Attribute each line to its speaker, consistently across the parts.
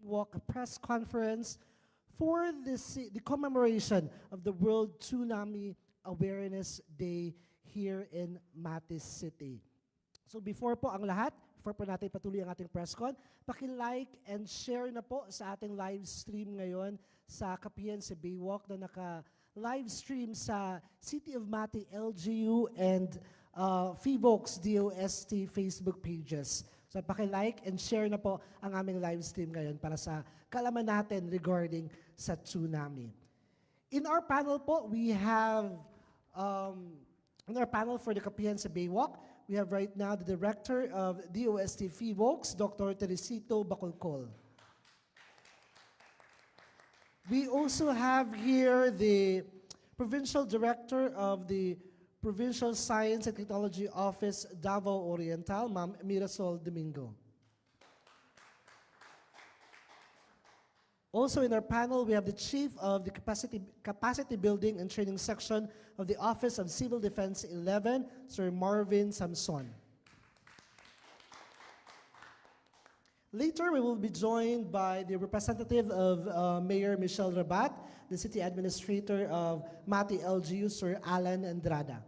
Speaker 1: Walk press conference for the commemoration of the World Tsunami Awareness Day here in Matis City. So before po ang lahat, before po natin patuloy ang ating press con, paki-like and share na po sa ating live stream ngayon sa Kapihan sa Baywalk na naka-live stream sa City of Mati LGU and PHILVOLCS DOST Facebook pages. So paki-like and share na po ang aming live stream ngayon para sa kalaman natin regarding sa tsunami. In our panel po, we have, in our panel for the Kapihan sa Baywalk, we have right now the Director of DOST PHILVOLCS, Dr. Teresito Bacolcol. We also have here the Provincial Director of the Provincial Science and Technology Office, Davao Oriental, Ma'am Mirasol Domingo. Also in our panel, we have the Chief of the Capacity Building and Training Section of the Office of Civil Defense 11, Sir Marvin Samson. Later, we will be joined by the representative of Mayor Michelle Rabat, the City Administrator of Mati LGU, Sir Alan Andrada.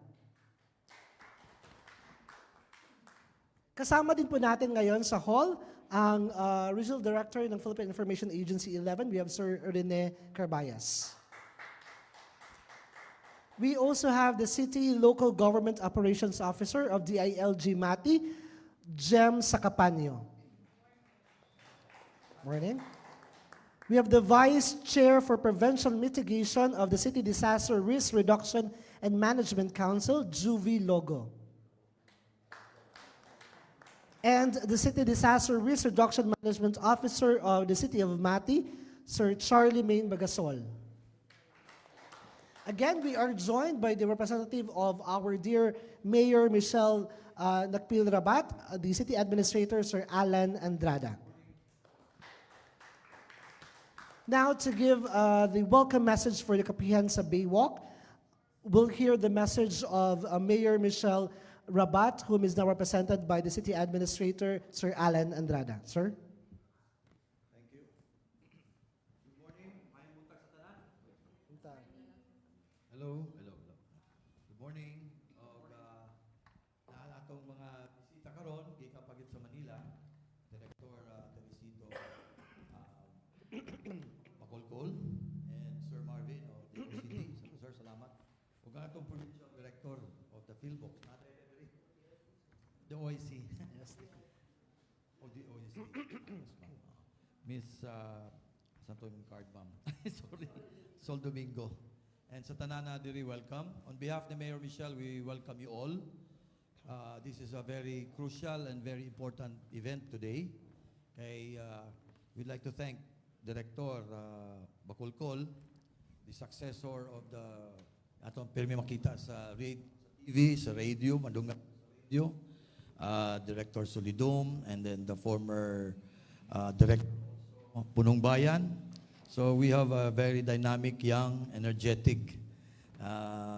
Speaker 1: Kasama din po natin ngayon sa hall ang Regional Director ng Philippine Information Agency 11. We have Sir Rene Carbayas. We also have the City Local Government Operations Officer of DILG Mati, Jem Sacapanyo. Morning. We have the Vice Chair for Prevention Mitigation of the City Disaster Risk Reduction and Management Council, Juvie Logo. And the City Disaster Risk Reduction Management Officer of the City of Mati, Sir Charlie Main Bagasol. Again, we are joined by the representative of our dear Mayor Michelle Nakpil Rabat, the City Administrator, Sir Alan Andrada. Now, to give the welcome message for the Kapihan sa Baywalk, we'll hear the message of Mayor Michelle Rabat, whom is now represented by the City Administrator, Sir Alan Andrada. Sir?
Speaker 2: Thank you. Good morning. May buntag sa tanan. Hello. Good morning. Na atong mga bisita karon gikan pagit sa Manila, Director Teresito Bacolcol and Sir Marvin of the City. Sir, salamat. Ug atong Provincial Director of the PHILVOLCS, the OIC. Yes. Oh, the OIC. Yes, Miss Santo yung card, ma'am. Sorry. Sol Domingo. And sa tanana diri, welcome. On behalf of Mayor Michelle, we welcome you all. This is a very crucial and very important event today. Okay, we'd like to thank Director Bacolcol, the successor of the atong pirmi makita sa TV, sa radio, madunga radio. Director Solidum, and then the former Director Punong Bayan. So we have a very dynamic, young, energetic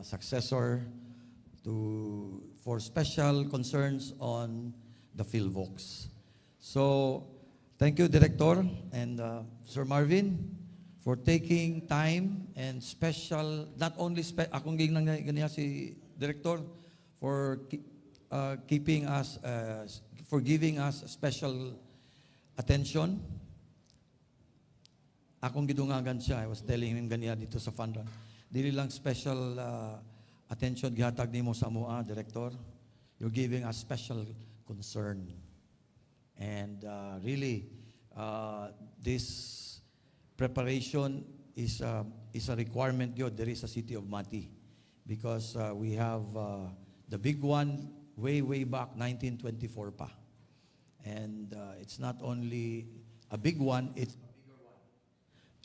Speaker 2: successor for special concerns on the PHILVOLCS. So thank you, Director, and Sir Marvin, for taking time and special, not only, akong ganyan si Director, for keeping us, for giving us special attention. Akong gidungagan siya. I was telling him ganyan dito sa fund run. Dili lang special attention gihatag nimo sa mua, Director. You're giving us special concern. And really, this preparation is a requirement yun. There is a City of Mati. Because we have the big one way back 1924 pa. And it's not only a big one, it's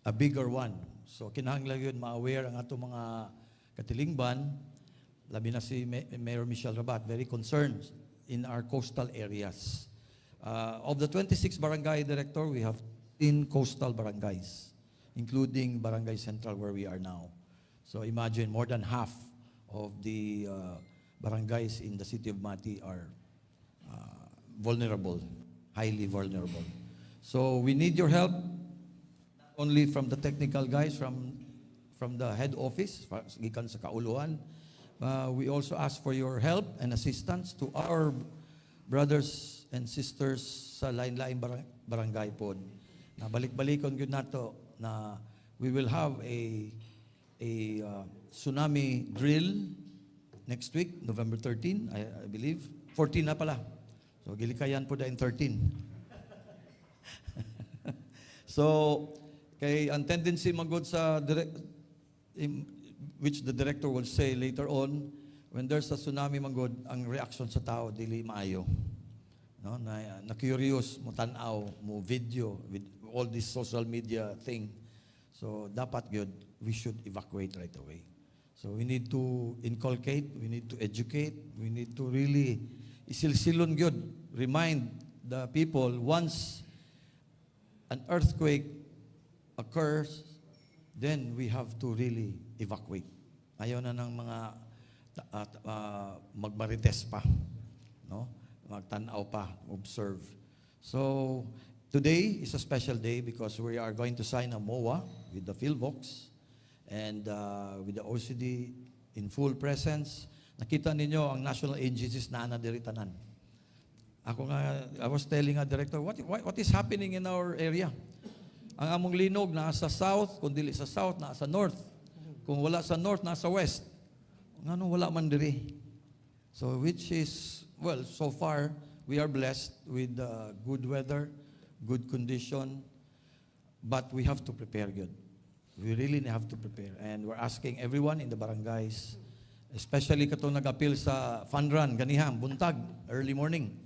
Speaker 2: a bigger one. So kinahanglan yun ma-aware ang ato mga katilingban, labi na si Mayor Michelle Rabat, very concerned in our coastal areas. Of the 26 barangay, Director, we have 10 coastal barangays, including Barangay Central where we are now. So imagine more than half of the barangays in the City of Mati are vulnerable, highly vulnerable. So we need your help only from the technical guys, from the head office, gikan sa kauluhan. We also ask for your help and assistance to our brothers and sisters sa lain-lain barangay pod. Na balik-balikon gyud nato na we will have a tsunami drill next week, November 13, I believe. 14 na pala. So gilikayan po in 13. So kay ang tendency magod sa which the director will say later on, when there's a tsunami manggod, ang reaction sa tao dili maayo. No, na curious mo tan-aw mo video with all this social media thing. So dapat gyud we should evacuate right away. So we need to inculcate, we need to educate, we need to really isilsilon gyud, remind the people once an earthquake occurs, then we have to really evacuate. Ayaw na ng mga magmarites pa, no? Magtanaw pa, observe. So today is a special day because we are going to sign a MOA with the PHILVOLCS and with the OCD in full presence. Nakita ninyo ang national agencies na anadiritanan. I was telling a director, what is happening in our area? Ang among linog nasa south, kung dili sa south, nasa north. Kung wala sa north, nasa west. Ngano wala man diri. So which is, well, so far, we are blessed with good weather, good condition, but we have to prepare good. We really have to prepare. And we're asking everyone in the barangays, especially katong nag-appeal sa fund run, ganihang, buntag, early morning,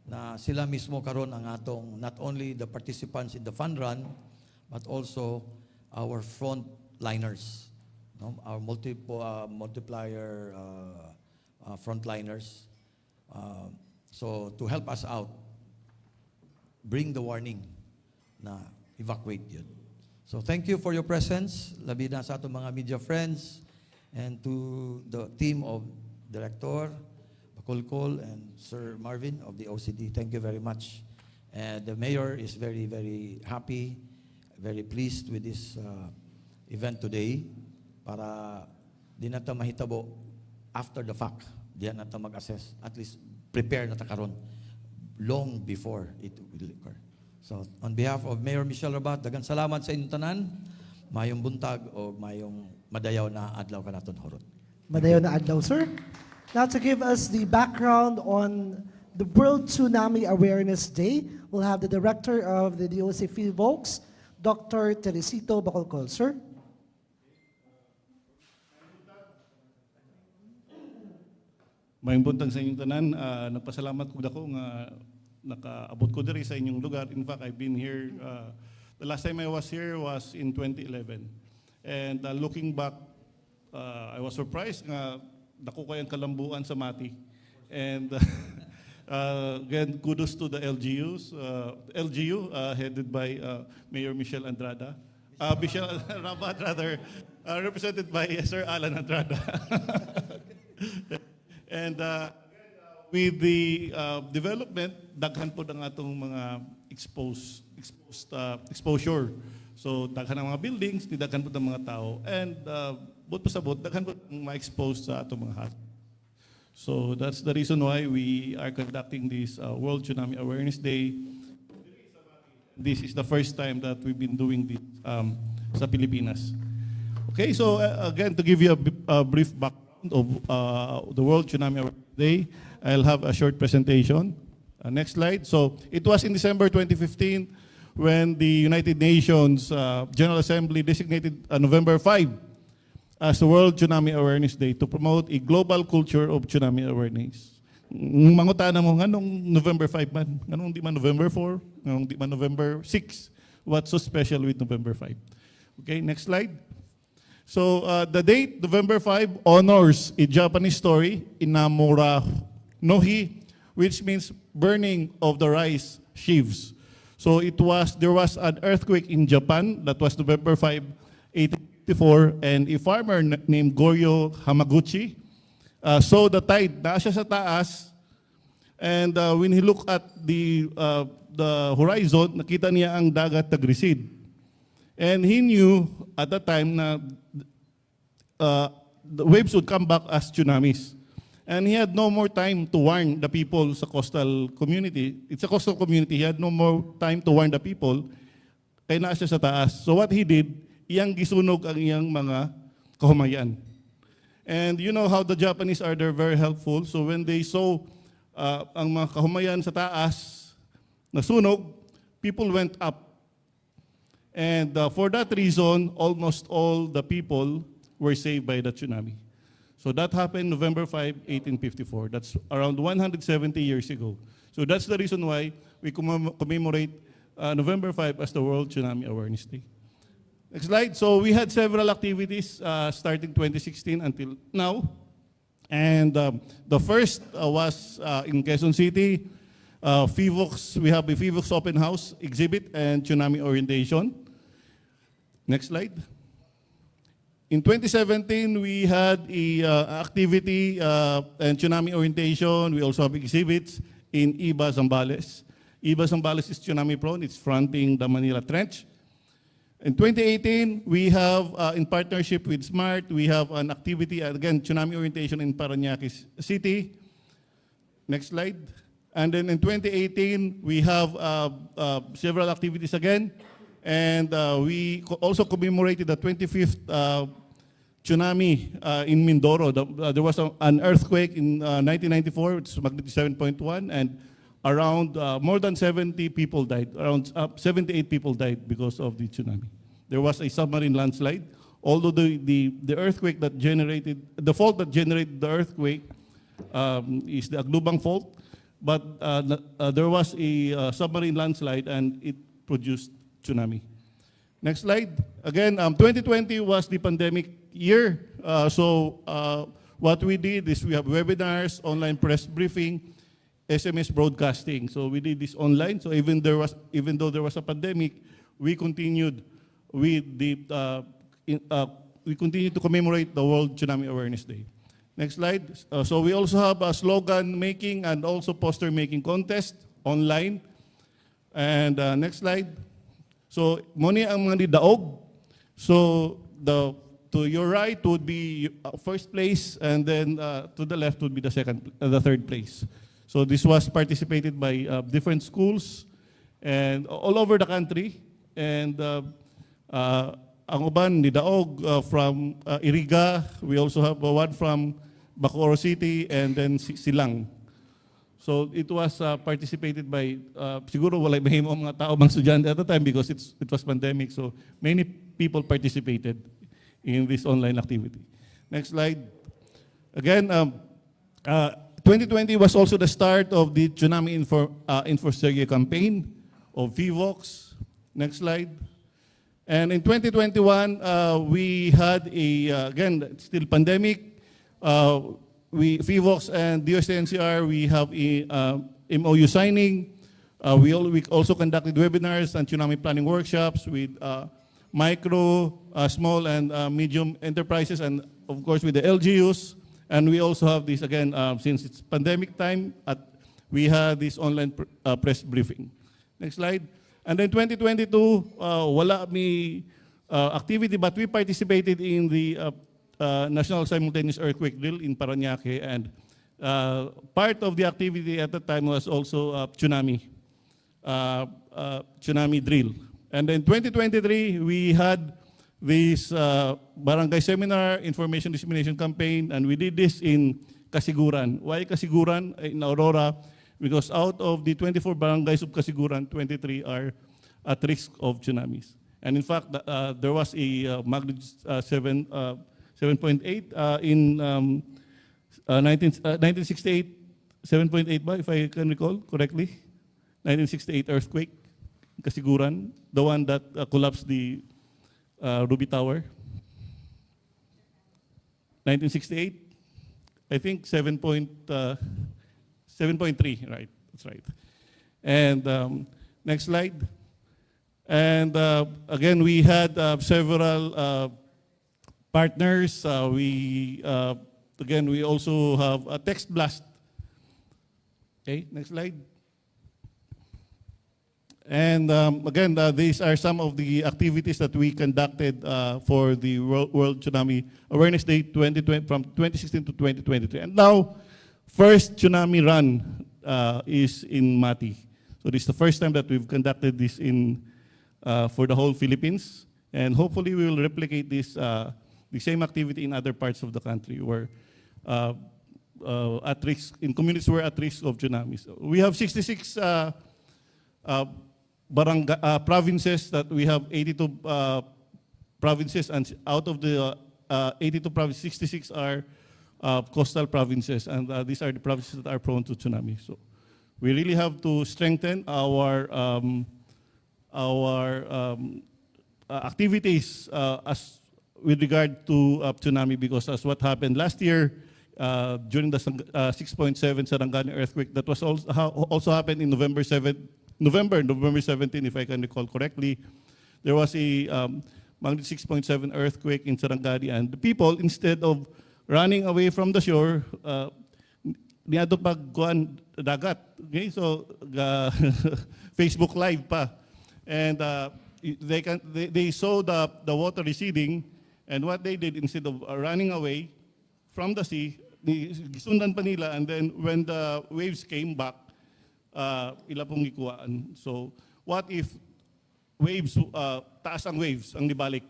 Speaker 2: na sila mismo karon ang atong, not only the participants in the fund run, but also our frontliners, no? Our multiplier frontliners. So to help us out, bring the warning na evacuate yun. So thank you for your presence, labi na sa atong mga media friends, and to the team of Director Bacolcol and Sir Marvin of the OCD. Thank you very much. And the mayor is very, very happy, very pleased with this event today para di na ta mahitabo after the fact. Di na ta mag-assess. At least prepare na ta karon long before it will occur. So on behalf of Mayor Michelle Rabat, daghang salamat sa inyong tanan. Mayong buntag o mayong madayaw na adlaw kanaton horot.
Speaker 1: Madayaw na adlaw, sir. Now to give us the background on the World Tsunami Awareness Day, we'll have the Director of the DOC PHILVOLCS, Dr. Teresito Bacolcol. Sir?
Speaker 3: Mayong buntag sa inyong tanan. Nagpasalamat ko dako nga nakaabot ko diri sa inyong lugar. In fact, I've been here, the last time I was here was in 2011. And looking back, I was surprised nga dako kayang kalambuan sa Mati. And again, kudos to the LGUs. LGU headed by Mayor Michelle Andrada. Michelle Rabat, rather, represented by Sir Alan Andrada. And with the development, daghan po ang atong mga exposure. So daghan ang mga buildings, daghan po ang mga tao, and but pa sabot, daghan po ang ma-expose sa atong mga hospital. So that's the reason why we are conducting this World Tsunami Awareness Day. This is the first time that we've been doing this sa Pilipinas. Okay, so again, to give you a brief background of the World Tsunami Awareness Day, I'll have a short presentation. Next slide. So it was in December 2015 when the United Nations General Assembly designated November 5 as the World Tsunami Awareness Day to promote a global culture of tsunami awareness. Mangutana mo, nganong November 5 man? Nganong di man November 4? Nganong di man November 6? What's so special with November 5? Okay, next slide. So the date, November 5, honors a Japanese story, Inamura Nohi, which means burning of the rice sheaves. So there was an earthquake in Japan, that was November 5, 1854, and a farmer named Goryo Hamaguchi saw the tide, na siya sa taas, and when he looked at the horizon, nakita niya ang dagat nag-recede. And he knew at that time na the waves would come back as tsunamis. And he had no more time to warn the people sa coastal community. It's a coastal community. He had no more time to warn the people. Kaya naa siya sa taas. So what he did, iyang gisunog ang iyang mga kahumayan. And you know how the Japanese are, they're very helpful. So when they saw ang mga kahumayan sa taas nasunog, people went up. And for that reason, almost all the people were saved by the tsunami. So that happened November 5, 1854. That's around 170 years ago. So that's the reason why we commemorate November 5 as the World Tsunami Awareness Day. Next slide. So we had several activities starting 2016 until now. And the first was in Quezon City. PHILVOLCS, we have a PHILVOLCS open house exhibit and tsunami orientation. Next slide. In 2017, we had a activity and tsunami orientation. We also have exhibits in Iba, Zambales. Iba, Zambales is tsunami prone. It's fronting the Manila Trench. In 2018, we have, in partnership with SMART, we have an activity, again, tsunami orientation in Parañaque City. Next slide. And then in 2018, we have several activities again. And we also commemorated the 25th tsunami in Mindoro. There was an earthquake in 1994, it's magnitude 7.1, and around more than 70 people died. Around 78 people died because of the tsunami. There was a submarine landslide. Although the earthquake that generated, the fault that generated the earthquake is the Aglubang fault, but there was a submarine landslide and it produced tsunami. Next slide. Again, 2020 was the pandemic year. So what we did is we have webinars, online press briefing, SMS broadcasting. So we did this online. So even though there was a pandemic, we continued with we continue to commemorate the World Tsunami Awareness Day. Next slide. So we also have a slogan making and also poster making contest online. And next slide. So moni ang mga nidaog. So to your right would be first place, and then to the left would be the third place. So this was participated by different schools and all over the country. And ang uban nidaog from Iriga. We also have one from Bacoor City and then Silang. So it was participated by, siguro wala mahimo ang mga tao bang estudyante at the time because it was pandemic. So many people participated in this online activity. Next slide. Again, 2020 was also the start of the Tsunami Info campaign of PHILVOLCS. Next slide. And in 2021, we had again, still pandemic. PHILVOLCS and DOST-NCR, we have a MOU signing. We also conducted webinars and tsunami planning workshops with micro, small, and medium enterprises, and of course with the LGUs. And we also have this, again, since it's pandemic time, we had this online press briefing. Next slide. And then 2022, wala mi activity, but we participated in the National Simultaneous Earthquake Drill in Parañaque, and part of the activity at the time was also tsunami drill. And then 2023, we had this barangay seminar, information dissemination campaign, and we did this in Kasiguran. Why Kasiguran? In Aurora, because out of the 24 barangays of Kasiguran, 23 are at risk of tsunamis. And in fact, there was a magnitude 7.8 in 1968, 7.8 ba, if I can recall correctly? 1968 earthquake, Kasiguran, the one that collapsed the Ruby Tower. 1968, I think 7.3, right, that's right. And next slide. And again, we had several partners. Again, we also have a text blast. Okay, next slide. And again, these are some of the activities that we conducted for the World Tsunami Awareness Day 2020, from 2016 to 2023. And now, first tsunami run is in Mati. So this is the first time that we've conducted this for the whole Philippines. And hopefully we will replicate this, the same activity in other parts of the country where at risk, in communities who are at risk of tsunamis. We have 66 provinces that we have 82 provinces, and out of the 82 provinces, 66 are coastal provinces, and these are the provinces that are prone to tsunami. So we really have to strengthen our activities as with regard to tsunami, because as what happened last year during the 6.7 Sarangani earthquake, that was also happened in November 17, if I can recall correctly. There was a magnitude 6.7 earthquake in Sarangani, and the people, instead of running away from the shore, niado pagkuan dagat. Okay, so Facebook Live pa, and they saw the water receding, and what they did, instead of running away from the sea, gisundan pa nila, and then when the waves came back, ila pong gikuhaan. So what if waves, taas ang waves, ang nibalik?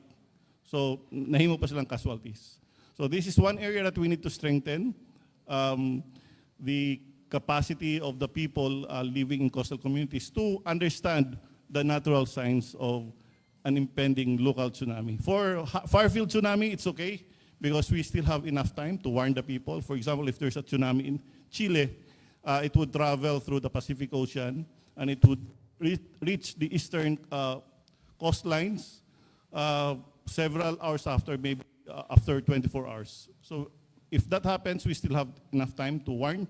Speaker 3: So nahimo pa silang casualties. So this is one area that we need to strengthen, the capacity of the people living in coastal communities to understand the natural signs of an impending local tsunami. For far-field tsunami, it's okay because we still have enough time to warn the people. For example, if there's a tsunami in Chile, it would travel through the Pacific Ocean and it would reach the eastern coastlines several hours after, maybe after 24 hours. So if that happens, we still have enough time to warn.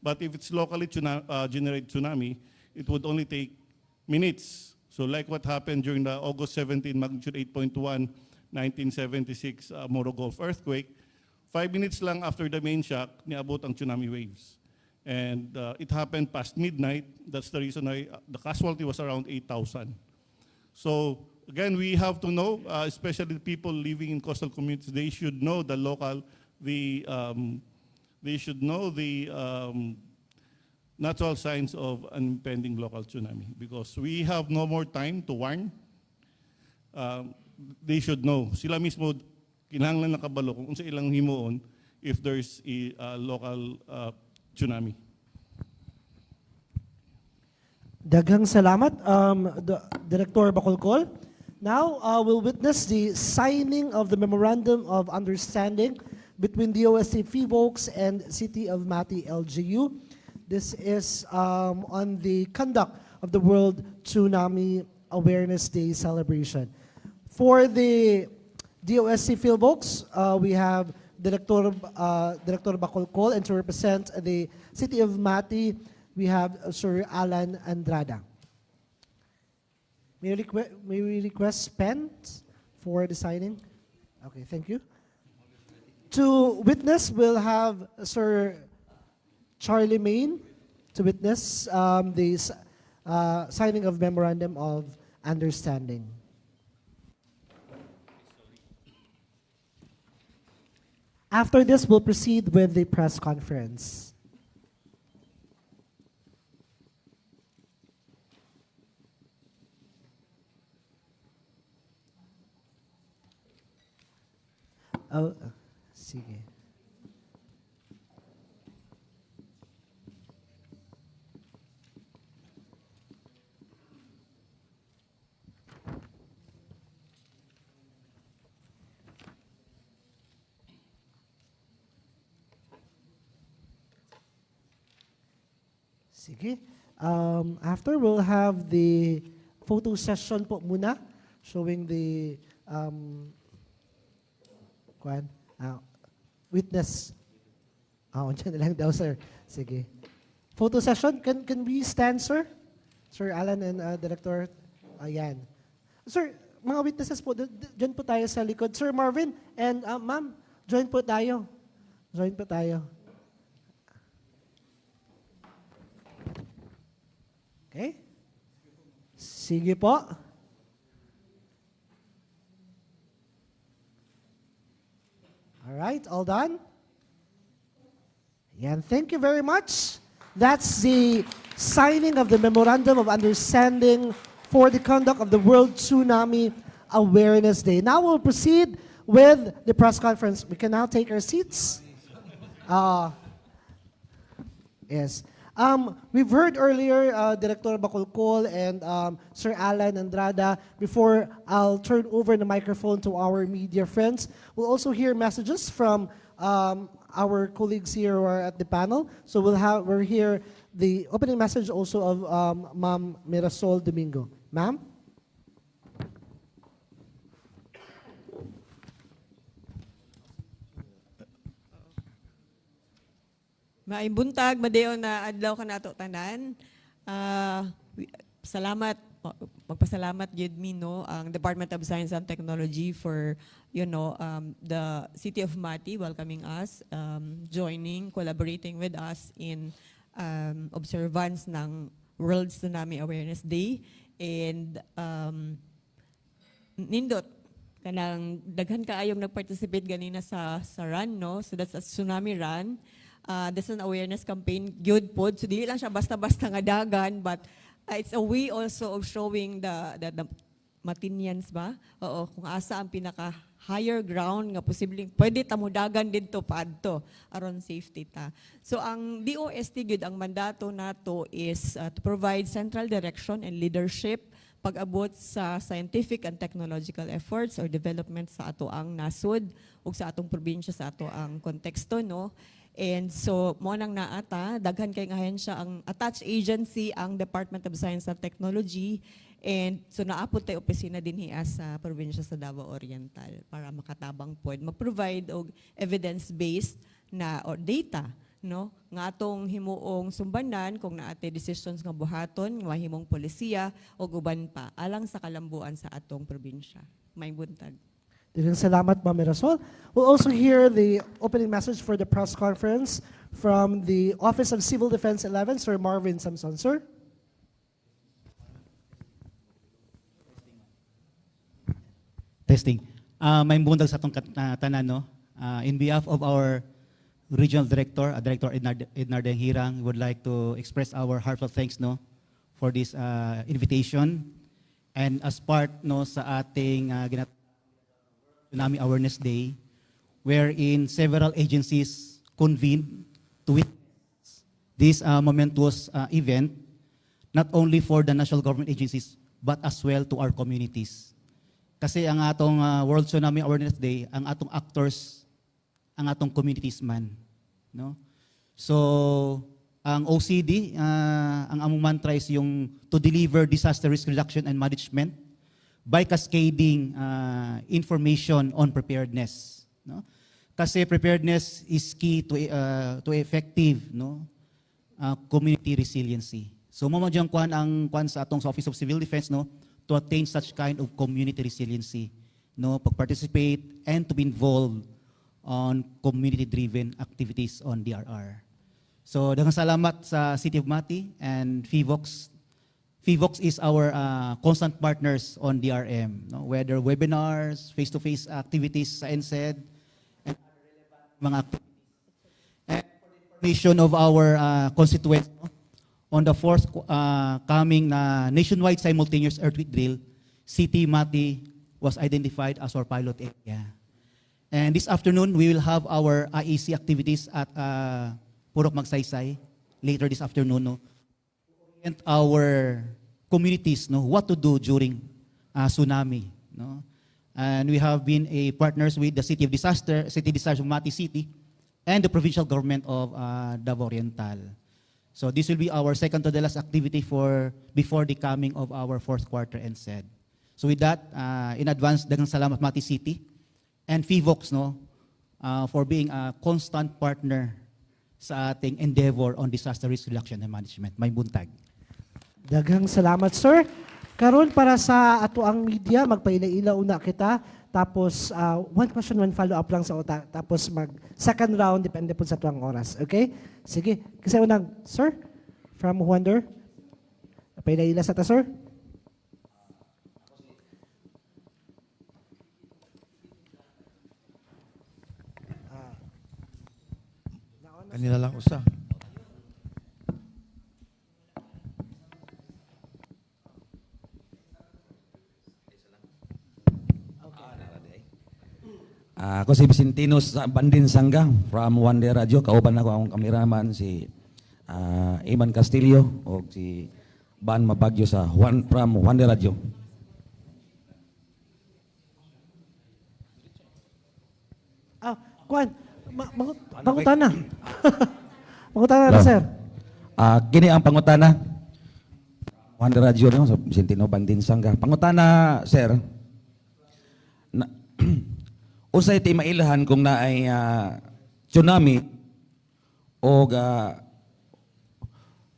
Speaker 3: But if it's locally generated tsunami, it would only take minutes. So like what happened during the August 17 magnitude 8.1 1976 Moro Gulf earthquake, 5 minutes lang after the main shock, niabot ang tsunami waves. And it happened past midnight. That's the reason why the casualty was around 8,000. So again, we have to know, especially the people living in coastal communities, they should know the local, they should know the natural signs of an impending local tsunami, because we have no more time to warn. They should know. Sila mismo, kinahanglan nakabalo kung sa ilang himuon if there's a local tsunami.
Speaker 1: Daghang salamat, Director Bacolcol. Now, we'll witness the signing of the Memorandum of Understanding between DOST PHILVOLCS and City of Mati LGU. This is on the conduct of the World Tsunami Awareness Day celebration. For the DOST PHILVOLCS, we have Director Bacolcol, and to represent the City of Mati, we have Sir Alan Andrada. May we request pens for the signing? Okay, thank you. To witness, we'll have Sir Charlie Main to witness the signing of Memorandum of Understanding. After this, we'll proceed with the press conference. Oh, sige. Sige. After, we'll have the photo session po muna, showing the witness. Dyan na lang daw, sir. Sige. Photo session, can we stand, sir? Sir Alan and Director, ayan. Sir, mga witnesses po, dyan po tayo sa likod. Sir Marvin and ma'am, join po tayo. Join po tayo. Okay? Sige po. All right, all done? Yan, thank you very much. That's the signing of the Memorandum of Understanding for the conduct of the World Tsunami Awareness Day. Now we'll proceed with the press conference. We can now take our seats. Yes. We've heard earlier Director Bacolcol and Sir Alan Andrada. Before I'll turn over the microphone to our media friends, we'll also hear messages from our colleagues here who are at the panel. So we'll hear the opening message also of Ma'am Mirasol Domingo. Ma'am?
Speaker 4: Maayong buntag, madayon na adlaw ka nato tanan. Salamat, magpasalamat gyud mi no ang Department of Science and Technology for the City of Mati welcoming us, joining, collaborating with us in observance ng World Tsunami Awareness Day, and nindot kanang daghan kaayong nag-participate ganina sa run, no? So that's a tsunami run. This is an awareness campaign, good pod. So dili lang siya basta-basta nga dagan, but it's a way also of showing the Matinians ba? Oo, kung asa ang pinaka higher ground nga posibleng pwede tamudagan didto paadto aron safety ta. So ang DOST gyud ang mandato nato is to provide central direction and leadership pag-abot sa scientific and technological efforts or development sa ato ang nasud ug sa atong probinsya, sa ato ang konteksto, no? And so, mo nang naata, daghan kay nga ahensya ang attached agency, ang Department of Science and Technology, and so naapot tayo opisina dinhi sa probinsya sa Davao Oriental para makatabang pod mag-provide og evidence-based na or data, no, nga atong himuong sumbanan kung naate decisions nga buhaton nga mahimong polisiya o uban pa alang sa kalambuan sa atong probinsya. May buntag.
Speaker 1: Daghang salamat, Ma'am Mirasol. We'll also hear the opening message for the press conference from the Office of Civil Defense 11, Sir Marvin Samson. Sir?
Speaker 5: Testing. May buntag sa atong tanan, no? In behalf of our Regional Director, Director Ednar Denghirang, we would like to express our heartfelt thanks, no, for this invitation. And as part, no, sa ating Tsunami Awareness Day, wherein several agencies convened to witness this momentous event, not only for the national government agencies, but as well to our communities. Kasi ang atong World Tsunami Awareness Day, ang atong actors, ang atong communities man. No? So, ang OCD, ang among mantra is yung to deliver disaster risk reduction and management by cascading information on preparedness, no? Kasi preparedness is key to effective, no, community resiliency. So mo ang kuan sa atong sa Office of Civil Defense, no, to attain such kind of community resiliency, no, pag-participate and to be involved on community-driven activities on DRR. So daghang salamat sa City of Mati and PHILVOLCS. PHILVOLCS is our constant partners on DRM, no? Whether webinars, face-to-face activities sa NSED, and other relevant mga activities. And for the information of our constituents, no? On the fourth coming nationwide simultaneous earthquake drill, City Mati was identified as our pilot area. And this afternoon, we will have our IEC activities at Purok Magsaysay later this afternoon, no? And our communities, no, what to do during tsunami, no? And we have been partners with the City Disaster of Mati City and the provincial government of Davao Oriental. So this will be our second to the last activity before the coming of our fourth quarter NSED. So with that, in advance, daghang salamat Mati City and PHILVOLCS, no, for being a constant partner sa ating endeavor on disaster risk reduction and management. May buntag.
Speaker 1: Daghang salamat, sir. Karon para sa ato ang media, magpaila-ila una kita. Tapos, one question, one follow-up lang sa uta. Tapos second round, depende po sa tuwang oras. Okay? Sige. Kasi unang, sir, from Wonder. Paila-ila sa ta, sir.
Speaker 2: na lang usa.
Speaker 6: Ako si Vicentino sa Bandin Sangga from One Day Radio. Kauban ako akong kameraman si Iman Castillo o si Ban Mapagyo sa from One Day Radio.
Speaker 1: Kuan, pangutana. Pangutana na, sir.
Speaker 6: Kini ang pangutana. One Day Radio no, sa Vicentino Bandin Sangga. Pangutana, sir. Usay ti mailahan kung naay tsunami o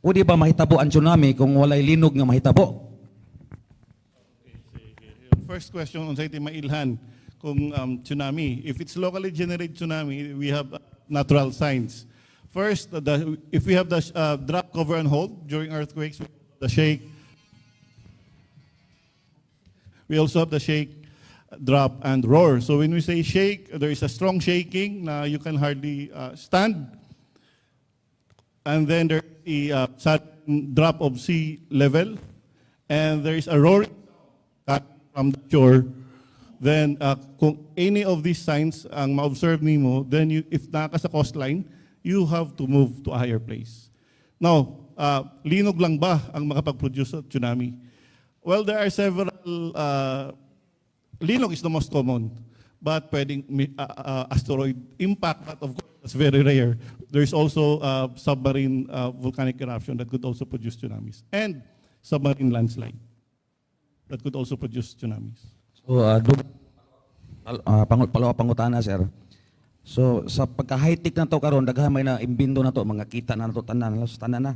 Speaker 6: pwede ba mahitabo ang tsunami kung walay linog nga mahitabo?
Speaker 3: First question on sa iti mailhan kung tsunami. If it's locally generated tsunami, we have natural signs. First, if we have the drop, cover, and hold during earthquakes, the shake. We also have the shake, drop, and roar. So when we say shake, there is a strong shaking na you can hardly stand. And then there is a sudden drop of sea level. And there is a roaring from the shore. Then kung any of these signs ang ma-observe nimo, then if naka sa coastline, you have to move to a higher place. Now, linog lang ba ang makapag-produce ng tsunami? Well, there are several linog is the most common, but pwedeng asteroid impact, but of course, that's very rare. There's also submarine volcanic eruption that could also produce tsunamis, and submarine landslide that could also produce tsunamis.
Speaker 6: So, pangutana, sir. So, sa pagka-high-tech na to karon, daghan may na imbento na to, mga kita na to, tanan na.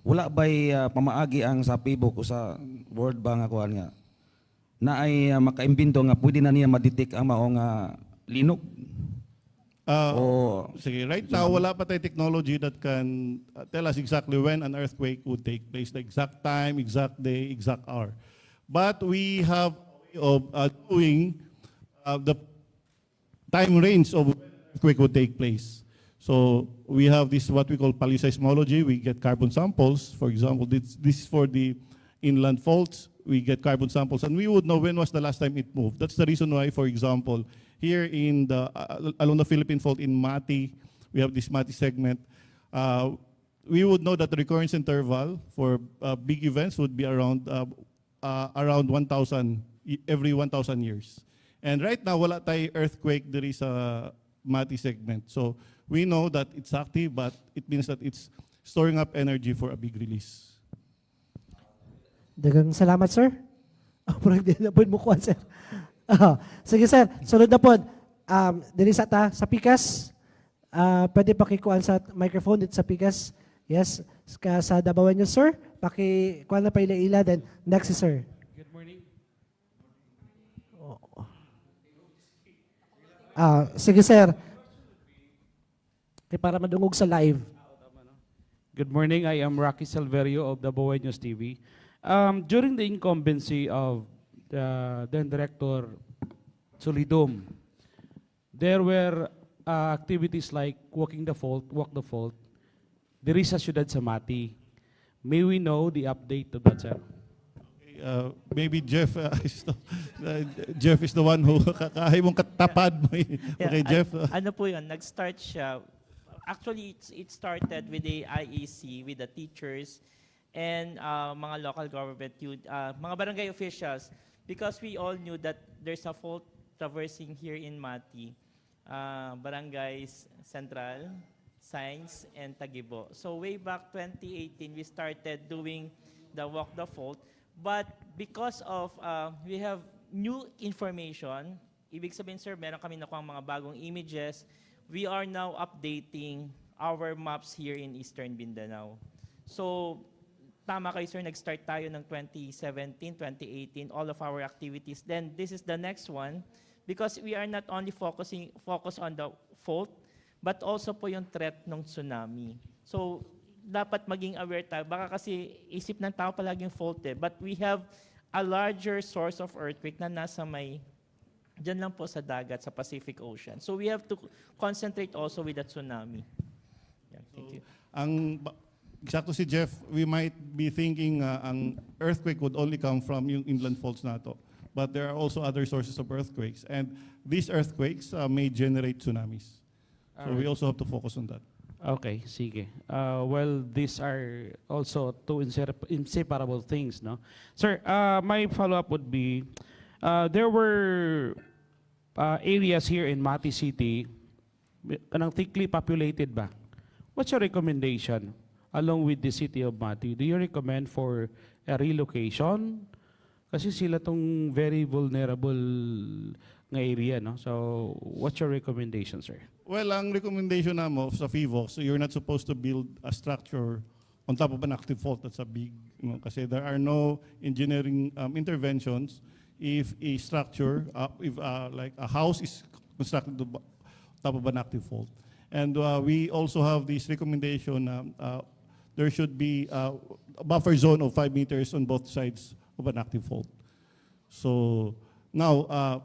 Speaker 6: Wala ba'y pamaagi ang sa PHILVOLCS o sa World Bank nga nga na ay makaimbento nga pwede na niya ma-detect ang maong linog?
Speaker 3: Sige, right now, wala pa tayo technology that can tell us exactly when an earthquake would take place, the exact time, exact day, exact hour. But we have a way of doing the time range of when an earthquake would take place. So we have this what we call paleoseismology. We get carbon samples. For example, this is for the inland faults. We get carbon samples, and we would know when was the last time it moved. That's the reason why, for example, here in the along the Philippine Fault in Mati, we have this Mati segment. We would know that the recurrence interval for big events would be around 1,000 every 1,000 years. And right now, wala tayo earthquake there is a Mati segment. So we know that it's active, but it means that it's storing up energy for a big release.
Speaker 1: Dagang salamat, sir. Parang di na po mo kuhan, sir. Sige, sir. Sunod na po. Dili sa Pikas. Pwede pakikuhan sa microphone dito sa Pikas. Yes. Sa Dabawan nyo, sir. Pakikuhan na pa ila-ila. Then, next is sir.
Speaker 7: Good morning.
Speaker 1: Sige, sir. Para madungog sa live.
Speaker 7: Good morning. I am Rocky Silverio of the Bowen News TV. During the incumbency of the then Director Solidum, there were activities like walk the fault. There is a Ciudad Samati. May we know the update of that, sir?
Speaker 3: Maybe Jeff Jeff is the one who kakahay mong katapad mo. Okay, Jeff.
Speaker 8: Ano po yun, nag-start siya. Actually, it started with the IEC, with the teachers, and mga local government, mga barangay officials, because we all knew that there's a fault traversing here in Mati, Barangays Central, Science, and Tagibo. So way back 2018, we started doing the walk the fault, but because of we have new information, ibig sabihin, sir, meron kami nakuha mga bagong images, we are now updating our maps here in Eastern Mindanao. So, tama kayo, sir, nag-start tayo ng 2017, 2018, all of our activities. Then, this is the next one, because we are not only focused on the fault, but also po yung threat ng tsunami. So, dapat maging aware tayo. Baka kasi isip ng tao palaging fault eh. But we have a larger source of earthquake na nasa may, dyan lang po sa dagat, sa Pacific Ocean. So, we have to concentrate also with the tsunami. Yeah.
Speaker 7: Thank you.
Speaker 3: Eksakto si Jeff, we might be thinking ang earthquake would only come from yung inland faults na to. But there are also other sources of earthquakes. And these earthquakes may generate tsunamis. So we also have to focus on that.
Speaker 7: Okay, sige. Well, these are also two inseparable things, no? Sir, my follow-up would be, there were areas here in Mati City, kanang thickly populated ba? What's your recommendation along with the city of Mati? Do you recommend for a relocation? Kasi sila tong very vulnerable nga area, no? So, what's your recommendation, sir?
Speaker 3: Well, ang recommendation namo sa PHIVOLCS, so you're not supposed to build a structure on top of an active fault. That's a big, kasi there are no engineering interventions if a structure, like a house is constructed on top of an active fault. And we also have this recommendation, there should be a buffer zone of 5 meters on both sides of an active fault. So now,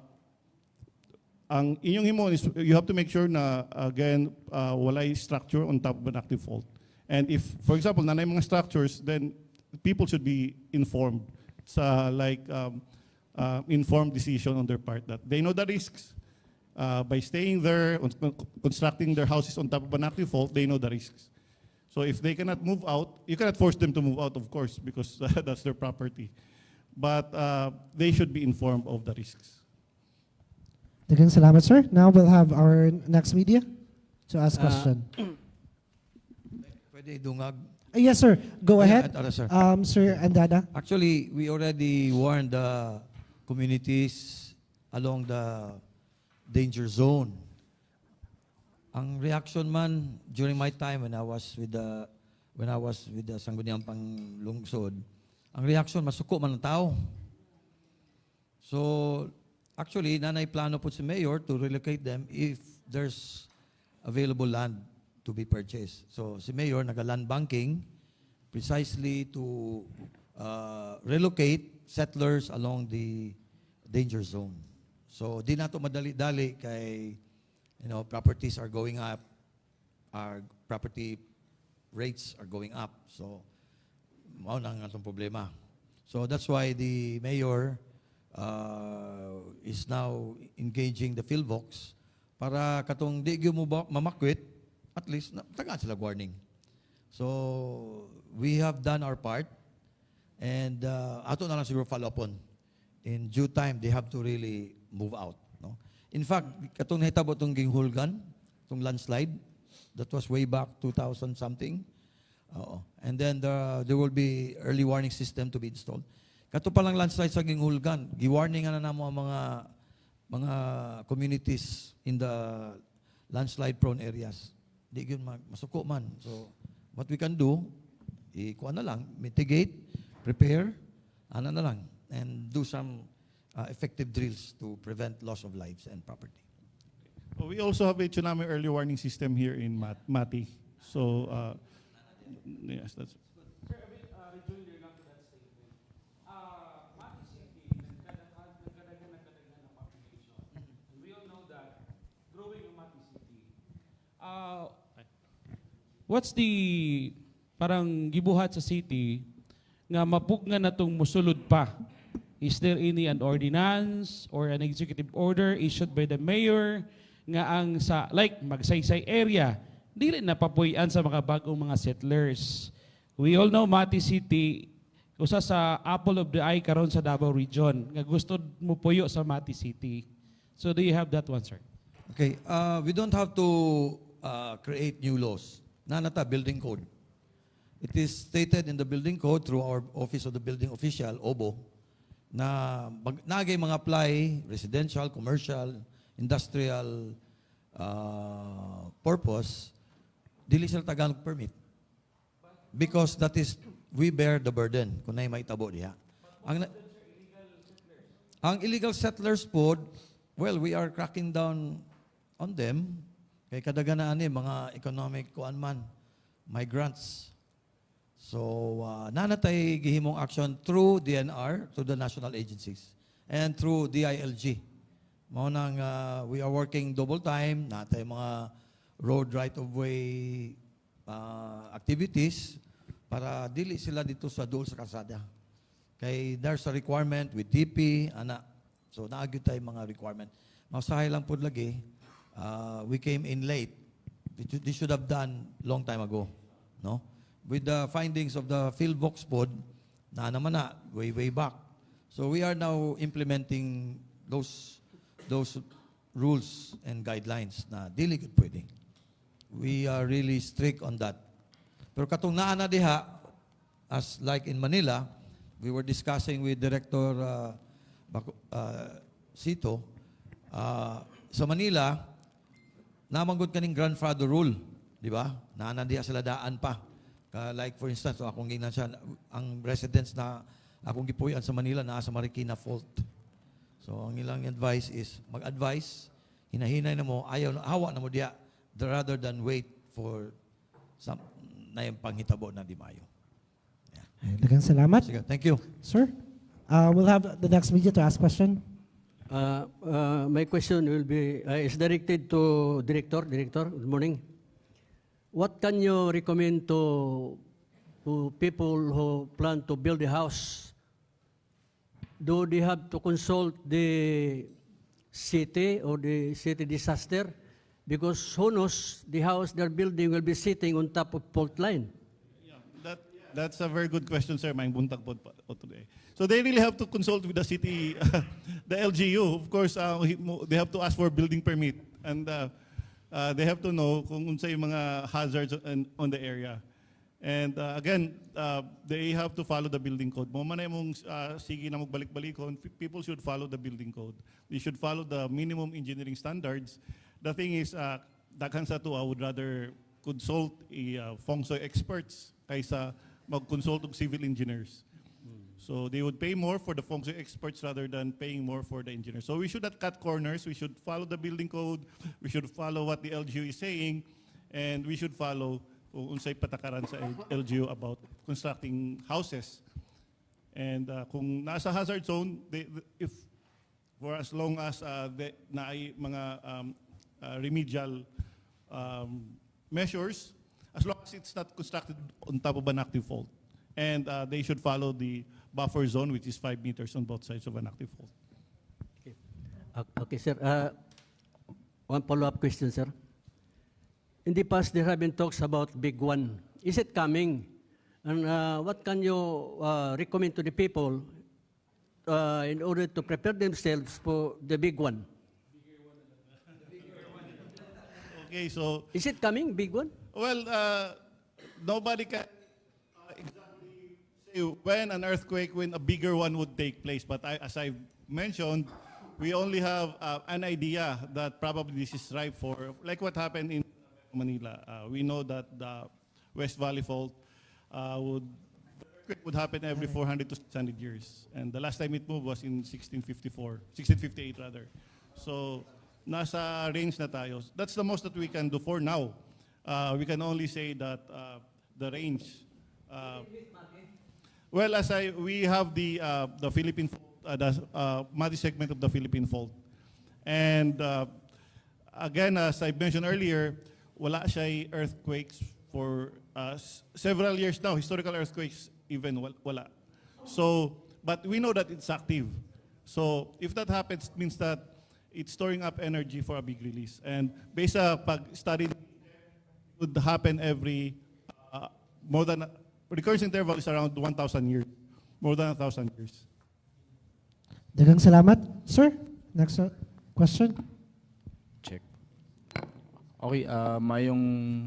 Speaker 3: ang inyong himon is you have to make sure na, again, walay structure on top of an active fault. And if, for example, nanay mga structures, then people should be informed. It's informed decision on their part that they know the risks. By staying there, constructing their houses on top of an active fault, they know the risks. So if they cannot move out, you cannot force them to move out, of course, because that's their property. But they should be informed of the risks.
Speaker 1: Daghang salamat, sir. Now we'll have our next media to ask question.
Speaker 2: Pwede dungag.
Speaker 1: Yes, sir. Go ahead.
Speaker 2: Sir.
Speaker 1: Sir Andada.
Speaker 2: Actually, we already warned the communities along the danger zone. Ang reaction man during my time when I was with the Sangguniang Panglungsod, ang reaction masuko man ang tao. So actually, nanay plano po si Mayor to relocate them if there's available land to be purchased. So si Mayor nag-land banking precisely to relocate settlers along the danger zone. So di na to madali-dali kay properties are going up, our property rates are going up. So mao na ang atong problema. So that's why the Mayor is now engaging the PHILVOLCS para katong di gyud mo mamakwit, at least tagaan sila warning. So we have done our part, and ato na lang siguro follow up on. In due time, they have to really move out. No? In fact, katong nahitabo itong ginghulgan, itong landslide, that was way back 2000 something. And then there will be early warning system to be installed. Kato palang landslide sa ginghulgan, gi-warning na namo ang mga communities in the landslide prone areas. Di gyud masuko man. So what we can do, ikuha na lang, mitigate, prepare, na lang, and do some effective drills to prevent loss of lives and property.
Speaker 3: Well, we also have a tsunami early warning system here in Mati. So yes, that's.
Speaker 7: What's the parang gibuhat sa city nga mapugna na tong musulod pa? Is there an ordinance or an executive order issued by the mayor nga ang sa like magsaysay area dili na papuy-an sa mga bagong mga settlers? We all know Mati City usa sa apple of the eye karon sa Davao region nga gusto mo puyo sa Mati City. So do you have that one, sir?
Speaker 2: Okay, we don't have to create new laws. Nanata building code. It is stated in the building code through our Office of the Building Official, OBO, na nagay mga apply residential, commercial, industrial purpose, dili sila tagang permit. Because that is, we bear the burden kung na maitabo diha. Ang illegal settlers po, well, we are cracking down on them. Kay kadaghanaan mga economic kuan man, migrants. So, nanatay gihimong action through DNR, through the national agencies, and through DILG. Mao nang we are working double time, natay mga road right-of-way activities para dili sila dito sa dool sa kalsada. Kay there's a requirement with DP, ana. So naagyo tayo mga requirement. Masahay lang po lagi, we came in late. This should have done long time ago. No? With the findings of the PHILVOLCS pod, na naman na, way back. So we are now implementing those rules and guidelines na dili gud pwede. We are really strict on that. Pero katong naa na diha, as like in Manila, we were discussing with Director Sito, sa Manila, namanggod kaning grandfather rule, di ba? Naa na diha sila daan pa. Like for instance, akong ginan siya, ang residents na akong gipuyan sa Manila, naa sa Marikina Fault. So ang ilang advice is, mag-advise, hinahinay na mo, ayaw na, hawa na mo diya, rather than wait for some na yung panghitabo na di mayo.
Speaker 1: Daghang salamat.
Speaker 2: Sige, thank you.
Speaker 1: Sir, we'll have the next media to ask question.
Speaker 9: My question will be is directed to Director. Director, good morning. What can you recommend to people who plan to build a house? Do they have to consult the city or the city disaster? Because who knows, the house they're building will be sitting on top of fault line.
Speaker 3: That's a very good question, sir. May buntag po today. So they really have to consult with the city, the LGU. Of course, they have to ask for building permit. And they have to know kung unsay mga hazards on the area. And again, they have to follow the building code. Mo man mong sige na magbalik-balikon, people should follow the building code. They should follow the minimum engineering standards. The thing is, daghan sa to, I would rather consult feng shui experts kaysa mag-consult of civil engineers. So they would pay more for the feng shui experts rather than paying more for the engineers. So we should not cut corners. We should follow the building code. We should follow what the LGU is saying. And we should follow kung unsay patakaran sa LGU about constructing houses. And kung nasa hazard zone, if for as long as na ay mga remedial measures, as long as it's not constructed on top of an active fault. And they should follow the buffer zone, which is 5 meters on both sides of an active fault.
Speaker 9: Okay, okay sir. One follow-up question, sir. In the past, there have been talks about big one. Is it coming? And what can you recommend to the people in order to prepare themselves for the big one?
Speaker 3: Okay, so
Speaker 9: Is it coming, big one?
Speaker 3: well, nobody can exactly say when an earthquake, when a bigger one would take place. But as I mentioned, we only have an idea that probably this is ripe for, like what happened in Manila. We know that the West Valley Fault would happen every 400 to 600 years. And the last time it moved was in 1658 rather. So nasa range na tayo. That's the most that we can do for now. We can only say that the range. Well, we have the Philippine Fault, the Mati segment of the Philippine Fault. And again, as I mentioned earlier, wala siya earthquakes for several years now. Historical earthquakes even wala. So, but we know that it's active. So if that happens, it means that it's storing up energy for a big release. And based sa pag-study, it would happen every more than, recurrence interval is around 1,000 years. More than 1,000 years.
Speaker 1: Daghang salamat. Sir, next question.
Speaker 10: Check. Okay, mayong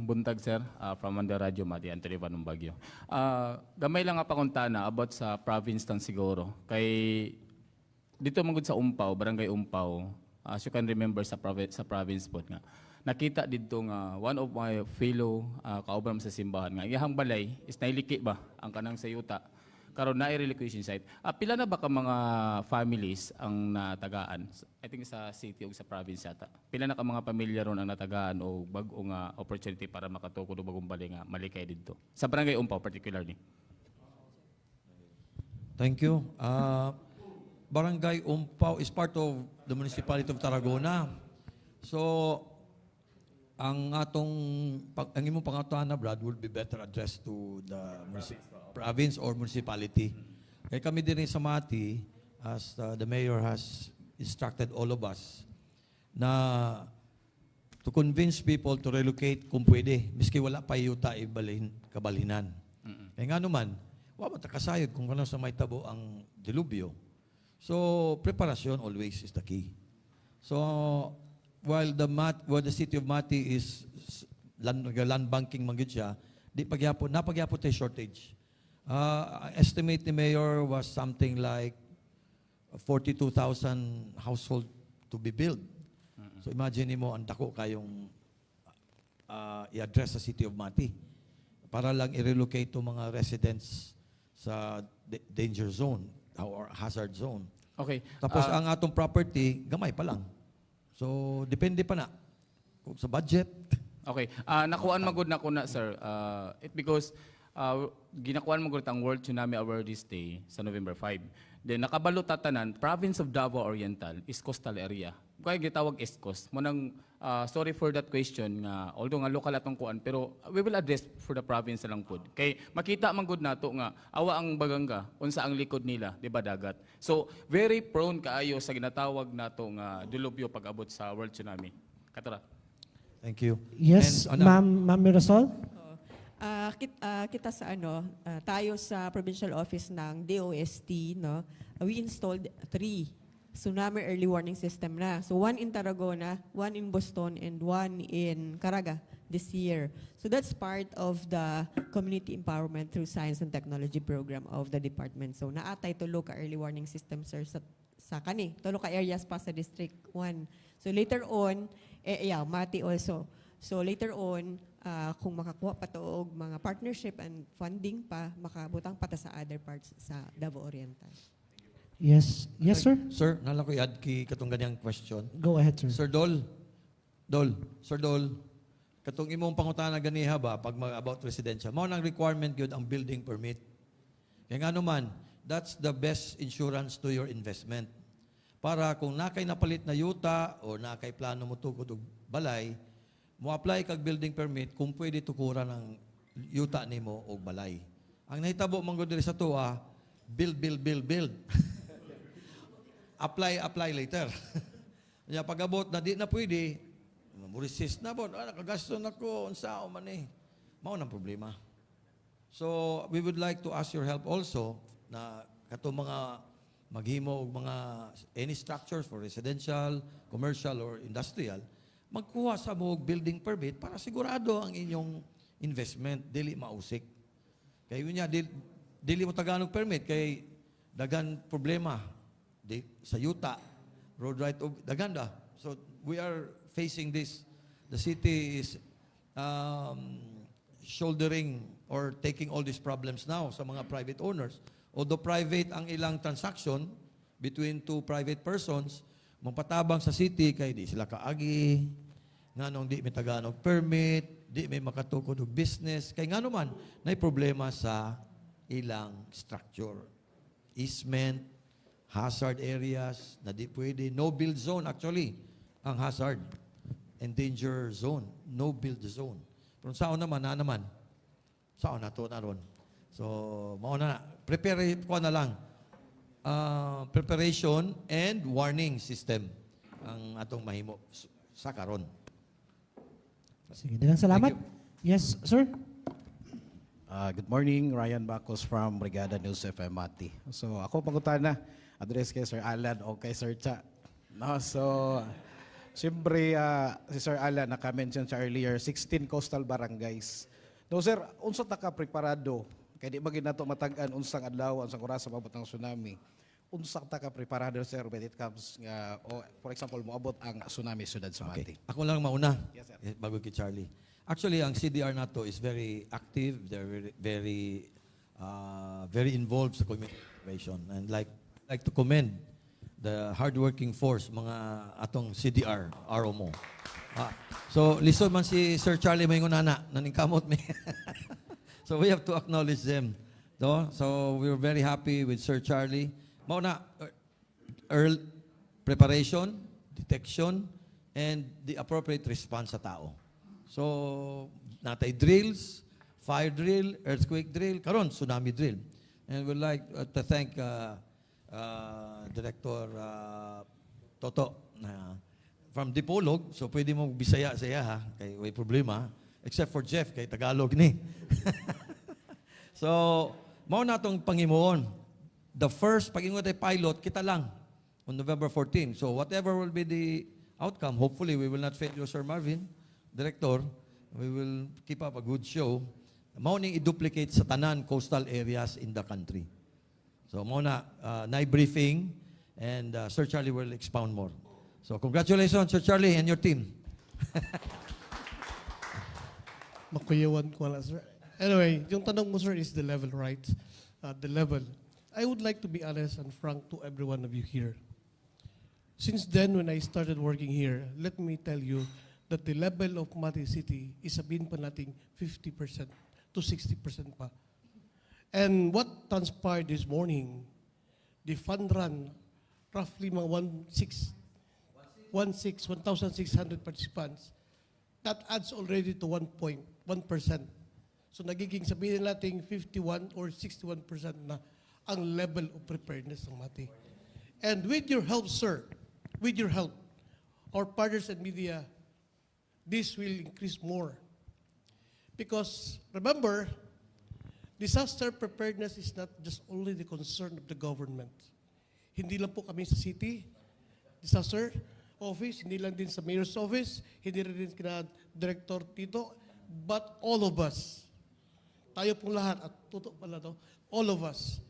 Speaker 10: buntag sir from Manda Radio Mati Anthony Vanong Bagyo. Gamay lang nga pakuntana about sa province tan siguro. Kay dito magud sa Umpaw, Barangay Umpaw. As you can remember sa province po nga. Nakita dito nga one of my fellow kauban sa simbahan nga iyang balay is nailiki ba ang kanang sayuta karon na relocation site. Pila na ba ka mga families ang natagaan? I think sa city o sa province yata. Pila na ka mga pamilya ron ang natagaan o bag-o nga opportunity para makatukod og bagong balay nga malikay didto. Sa Barangay Umpaw particularly.
Speaker 2: Thank you. Barangay Umpaw is part of the municipality of Tarragona. So, ang ang imong pangatuhan na Brad would be better addressed to the province or municipality. Kaya kami din rin sa Mati, as the mayor has instructed all of us, na to convince people to relocate kung pwede, miski wala pa yuta kabalhinan. Kaya nga naman, wala matakasayod kung ano sa may tabo ang dilubyo. So, preparation always is the key. So, while the city of Mati is land banking man gid siya, napagyapon tayo shortage. Estimate ni Mayor was something like 42,000 household to be built. So imagine mo, ang dako kayong i-address sa city of Mati para lang i-relocate to mga residents sa danger zone or hazard zone.
Speaker 10: Okay.
Speaker 2: Tapos ang atong property, gamay pa lang. So, depende pa na kung sa budget.
Speaker 10: Okay. Nakuhaan magud na ko na, sir. Because ginakuhaan magud ang World Tsunami Awareness Day sa November 5. Then nakabalo tatanan, province of Davao Oriental is coastal area. Kaya gitawag East Coast. Munang sorry for that question nga although nga local atong kuan pero we will address for the province na lang pud. Kay makita man gud nato nga awa ang baganga unsa ang likod nila, di ba dagat. So very prone kaayo sa ginatawag nato nga dilubyo pag-abot sa World Tsunami. Katara.
Speaker 2: Thank you.
Speaker 1: Yes,
Speaker 2: And,
Speaker 1: Ma'am Mirasol?
Speaker 4: Kita sa tayo sa provincial office ng DOST, no, we installed 3 tsunami early warning system na. So 1 in Tarragona, 1 in Boston, and 1 in Caraga this year. So that's part of the community empowerment through science and technology program of the department. So naatay tulo ka early warning system, sir, sa kani. Tulo ka areas pa sa District 1. So later on, Mati also. So later on, kung makakuha pa to og mga partnership and funding pa, makabutang pata sa other parts sa Davao Oriental.
Speaker 1: Yes. Yes, sir?
Speaker 2: Sir, nalang ko i-add katong ganyang question.
Speaker 1: Go ahead, sir.
Speaker 2: Sir Dol, katong imong pangutana ganiha ba pag about residential, mao nang requirement gyud ang building permit. Kaya nga naman, that's the best insurance to your investment. Para kung nakay napalit na yuta o nakay plano mo tukod og balay, mo apply kag building permit kung pwede tukuran ng yuta nimo og balay. Ang nahitabo man gud diri sa tuwa, build. apply later. Kaya pag-abot na di na pwede, resist na po, nakagasto na ko, unsao man eh. Mao nang problema. So, we would like to ask your help also na katong mga maghimo og mga any structures for residential, commercial, or industrial, magkuha sa mo building permit para sigurado ang inyong investment, dili mausik. Kaya yun niya, dili mo taganog permit, kay dagan problema sa yuta, road right of daganda. So we are facing this. The city is shouldering or taking all these problems now sa mga private owners. Although private ang ilang transaction between 2 private persons, mapatabang sa city kay di sila kaagi, nganong di may taganog permit, di may makatukod og business, kay ngano man nay problema sa ilang structure. Easement, hazard areas na di pwede. No build zone actually ang hazard. Endanger zone. No build zone. Pero saan naman, saan na to na ron. So, mauna na. Prepare ko na lang. Preparation and warning system ang atong mahimo sa karon.
Speaker 1: Sige, daghang salamat. Yes, sir?
Speaker 11: Good morning, Ryan Bacos from Brigada News FM Mati. So ako pangutana, address kay Sir Alan o kay Sir Cha. No, so siyempre si Sir Alan naka-mention siya earlier 16 coastal barangays. No sir, unsa ta ka preparado kay di magid nato matag-an unsang adlaw unsang oras sa mabot ng tsunami. Unsa ta ka preparado sir when it comes nga for example moabot ang tsunami sudad sa Mati.
Speaker 2: Ako lang mauna.
Speaker 11: Yes, sir.
Speaker 2: Bago kay Charlie. Actually, ang CDR nato is very active. They're very involved sa community operation. And like to commend the hardworking force, mga atong CDR, RO mo. So, lisod man si Sir Charlie Mayungunana, naningkamot me. So, we have to acknowledge them. So, we're very happy with Sir Charlie. Mauna, early preparation, detection, and the appropriate response sa tao. So, natay drills, fire drill, earthquake drill, karon tsunami drill. And we'd like to thank Director Toto from Dipolog. So, pwede mong bisaya sa iya, ha? Kay may problema. Except for Jeff, kay Tagalog ni. So, mao na itong pangimuon. The first pag-ingon tayo pilot, kita lang on November 14. So, whatever will be the outcome, hopefully we will not fail you, Sir Marvin, Director. We will keep up a good show. Mao ning i-duplicate sa tanan coastal areas in the country. So, mao na briefing, and Sir Charlie will expound more. So, congratulations, Sir Charlie, and your team.
Speaker 12: Makuyawan ko lang, sir. Anyway, yung tanong mo, sir, is the level, right? The level. I would like to be honest and frank to every one of you here. Since then, when I started working here, let me tell you that the level of Mati City is sabihin pa nating 50% to 60% pa. And what transpired this morning, the fund run, roughly mga 1,600 participants, that adds already to 1%. So nagiging sabihin natin 51 or 61% na ang level of preparedness ng Mati. And with your help, sir, with your help, our partners and media, this will increase more. Because remember, disaster preparedness is not just only the concern of the government. Hindi lang po kami sa city, disaster office, hindi lang din sa mayor's office, hindi rin din kina director dito, but all of us. Tayo pong lahat, at totoo pala to, all of us.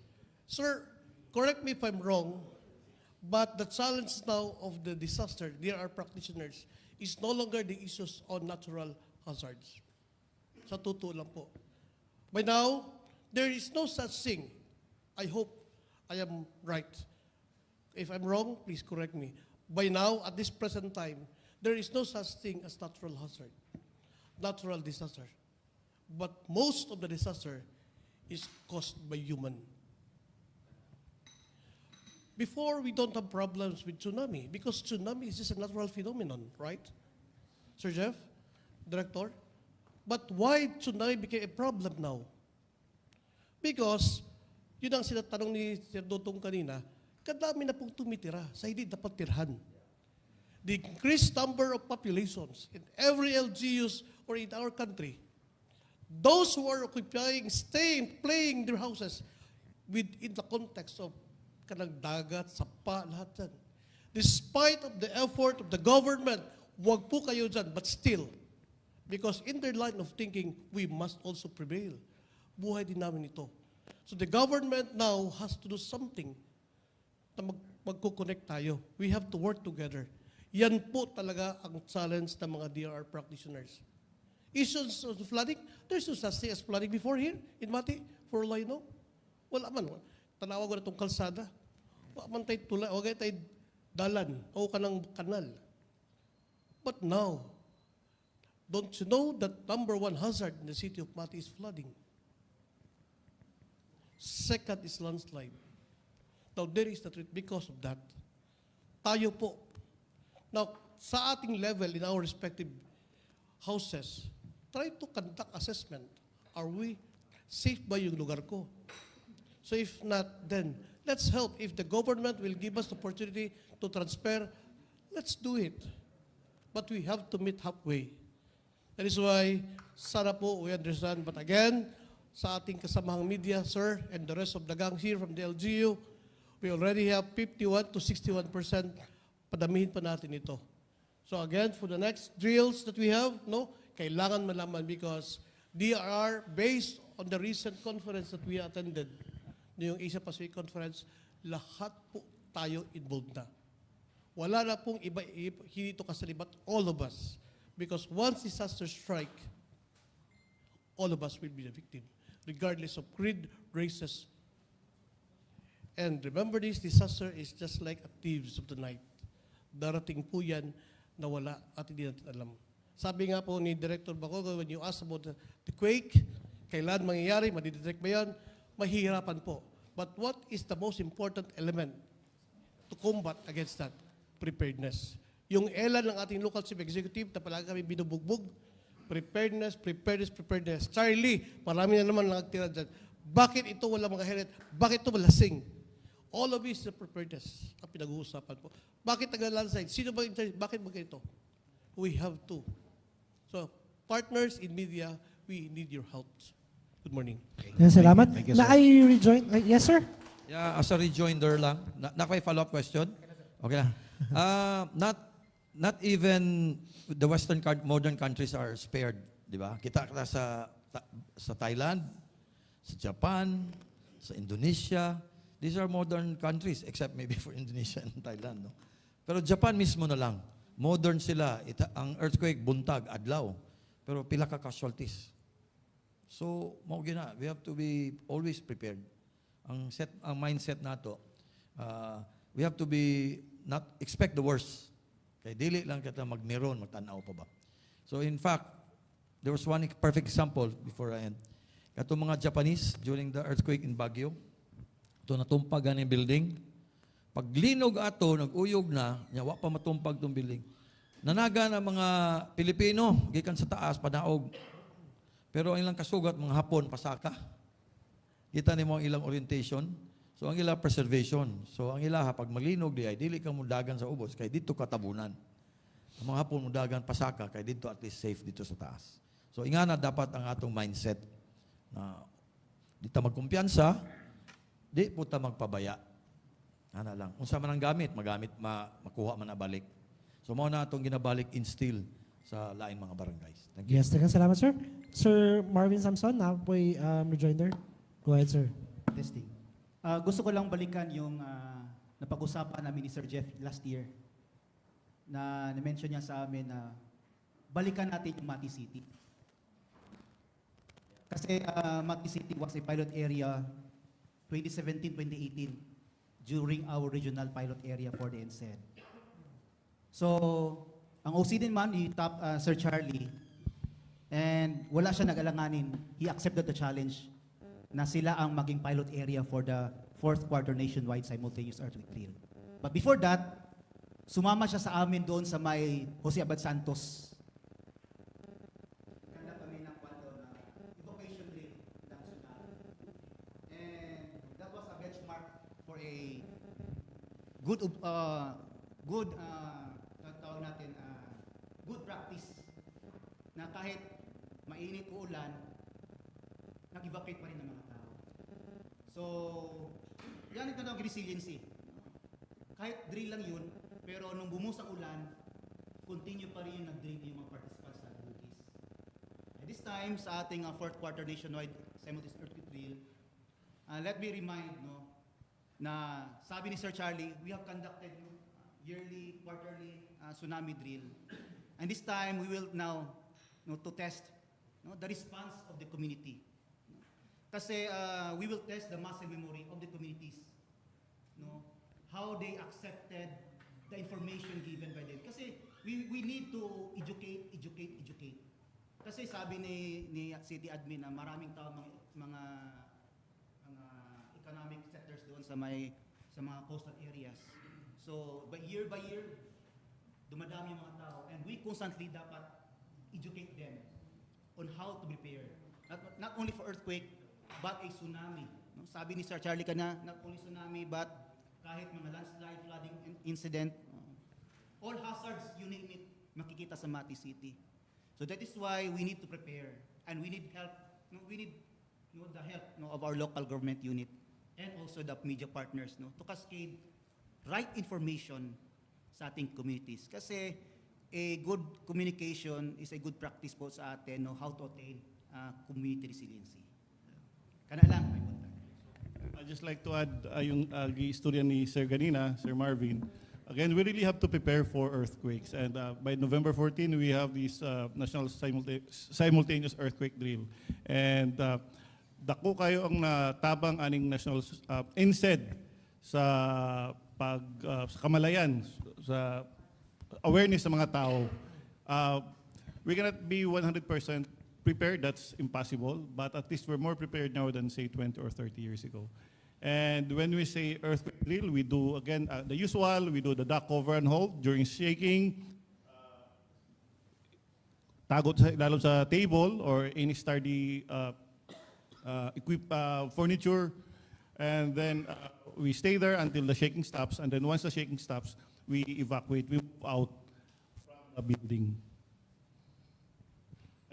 Speaker 12: Sir, correct me if I'm wrong, but the challenge now of the disaster, there are practitioners, is no longer the issues on natural hazards. Sa totoo lang po. By now, there is no such thing. I hope I am right. If I'm wrong, please correct me. By now, at this present time, there is no such thing as natural hazard, natural disaster. But most of the disaster is caused by human. Before, we don't have problems with tsunami because tsunami is just a natural phenomenon, right? Sir Jeff, Director? But why tsunami became a problem now? Because, yun ang sinatanong ni Sir Dotong kanina, kadami na pong tumitira sa hindi dapat tirhan. The increased number of populations in every LGUs or in our country, those who are occupying, staying, playing their houses within the context of kanang dagat, sapa, lahat yan. Despite of the effort of the government, wag po kayo dyan, but still, because in their line of thinking, we must also prevail. Buhay din namin ito. So the government now has to do something na magko-connect tayo. We have to work together. Yan po talaga ang challenge ng mga DRR practitioners. Issues of flooding, there's no such thing as flooding before here in Mati, for all I know. Wala man. Tanawa ko na itong kalsada. Wala man tayo tulay, wala tayo dalan, o kanang kanal. But now, don't you know that number one hazard in the city of Mati is flooding? Second is landslide. Now, there is the truth because of that. Tayo po. Now, sa ating level in our respective houses, try to conduct assessment. Are we safe ba yung lugar ko? So if not, then let's help. If the government will give us the opportunity to transfer, let's do it. But we have to meet halfway. That is why, sana po we understand. But again, sa ating kasamahang media, sir, and the rest of the gang here from the LGU, we already have 51 to 61%. Padamihin pa natin ito. So again, for the next drills that we have, no, kailangan malaman because DRR, based on the recent conference that we attended, yung Asia Pacific Conference, lahat po tayo involved na. Wala na pong iba, hindi ito kasalibat, all of us. Because once disaster strike, all of us will be the victim, regardless of creed, races. And remember this, disaster is just like a thieves of the night. Darating po yan na wala at hindi natin alam. Sabi nga po ni Director Bacogo, when you ask about the quake, kailan mangyayari, madidetect ba yan? Mahihirapan po. But what is the most important element to combat against that? Preparedness. Yung elan ng ating local chief executive na palagi kami binubugbog, Preparedness, preparedness, preparedness. Charlie, marami na naman nagtira dyan. Bakit ito wala mga helmet? Bakit ito malasing? All of this is preparedness ang pinag-uusapan po. Bakit taga-landslide? Sino ba in charge? Bakit ba ganito? We have to. So, partners in media, we need your help. Good morning.
Speaker 1: Salamat.
Speaker 11: Thank you,
Speaker 1: Na
Speaker 11: sir.
Speaker 1: I rejoin. Yes, sir?
Speaker 2: Yeah, as a rejoinder lang. May follow-up question? Okay na. Not even the modern countries are spared, di ba? Kita sa Thailand, sa Japan, sa Indonesia. These are modern countries, except maybe for Indonesia and Thailand. No? Pero Japan mismo na lang. Modern sila. Ang earthquake, buntag, adlaw. Pero pila ka casualties. So, we have to be always prepared. Ang mindset nato, we have to be not expect the worst. Kaya dili lang kita magmeron, magtanaw pa ba. So in fact, there was one perfect example before I end. Kato mga Japanese during the earthquake in Baguio, ito natumpag ang building. Pag linog ato, nag-uyog na, wa pa matumpag itong building. Nanaga na mga Pilipino, gikan sa taas, panaog. Pero ang ilang kasugat, mga Hapon, pasaka. Kita ni mo ang ilang orientation. So, ang ilang preservation. So, ang ilaha, pag malinog di ay, dili ka mundagan sa ubos, kay dito katabunan. Ang mga Hapon mundagan pasaka, kay dito at least safe dito sa taas. So, ingana dapat ang atong mindset na di ta magkumpiyansa, di po ta magpabaya. Ana lang. Kung sa man ang gamit, makuha man na balik. So, mao na atong ginabalik instill sa lain mga barangays. Thank you.
Speaker 1: Yes, salamat, sir. Sir Marvin Samson, na po'y rejoinder. Go ahead, sir.
Speaker 5: Testing. Gusto ko lang balikan yung napag-usapan namin ni Sir Jeff last year na na-mention niya sa amin na balikan natin yung Mati City. Kasi Mati City was a pilot area 2017-2018 during our regional pilot area for the NSED. So, ang OC din man, Sir Charlie, and wala siya nag-alanganin. He accepted the challenge na sila ang maging pilot area for the fourth quarter nationwide simultaneous earthquake drill. But before that, sumama siya sa amin doon sa may Jose Abad Santos. Kanda kami ng kwento na evacuation drill ng tsunami. And that was a benchmark for a good practice na kahit mainit o ulan, nag-evacuate pa rin ng mga tao. So, yan ito na ang resiliency. Kahit drill lang yun, pero nung bumusang ulan, continue pa rin yung nag-drill yung mga participants sa bugis. At this time, sa ating fourth quarter nationwide simultaneous earthquake drill, let me remind na sabi ni Sir Charlie, we have conducted yearly, quarterly tsunami drill. And this time, we will now to test the response of the community. Kasi we will test the muscle memory of the communities. How they accepted the information given by them. Kasi we need to educate. Kasi sabi ni City Admin na maraming tao, mga economic sectors doon sa mga coastal areas. So, by year, dumadami yung mga tao. And we constantly dapat educate them on how to prepare. Not only for earthquake, but a tsunami. Sabi ni Sir Charlie kana, not only tsunami, but kahit mga landslide, flooding incident, all hazards, you name it, makikita sa Mati City. So that is why we need to prepare. And we need help. We need the help of our local government unit and also the media partners to cascade right information sa ating communities. Kasi a good communication is a good practice po sa atin how to attain community resiliency. Kana lang.
Speaker 3: I'd just like to add yung istorya ni Sir Ganina, Sir Marvin. Again, we really have to prepare for earthquakes. And by November 14, we have this national simultaneous earthquake drill. And dako kayo ang natabang aning national NSED sa sa kamalayan, sa awareness sa mga tao. We cannot be 100% prepared, that's impossible, but at least we're more prepared now than say 20 or 30 years ago. And when we say earthquake drill, we do again the usual, we do the duck cover and hold during shaking, tago sa ilalim sa table or any sturdy furniture. And then we stay there until the shaking stops. And then once the shaking stops, we evacuate. We move out from the building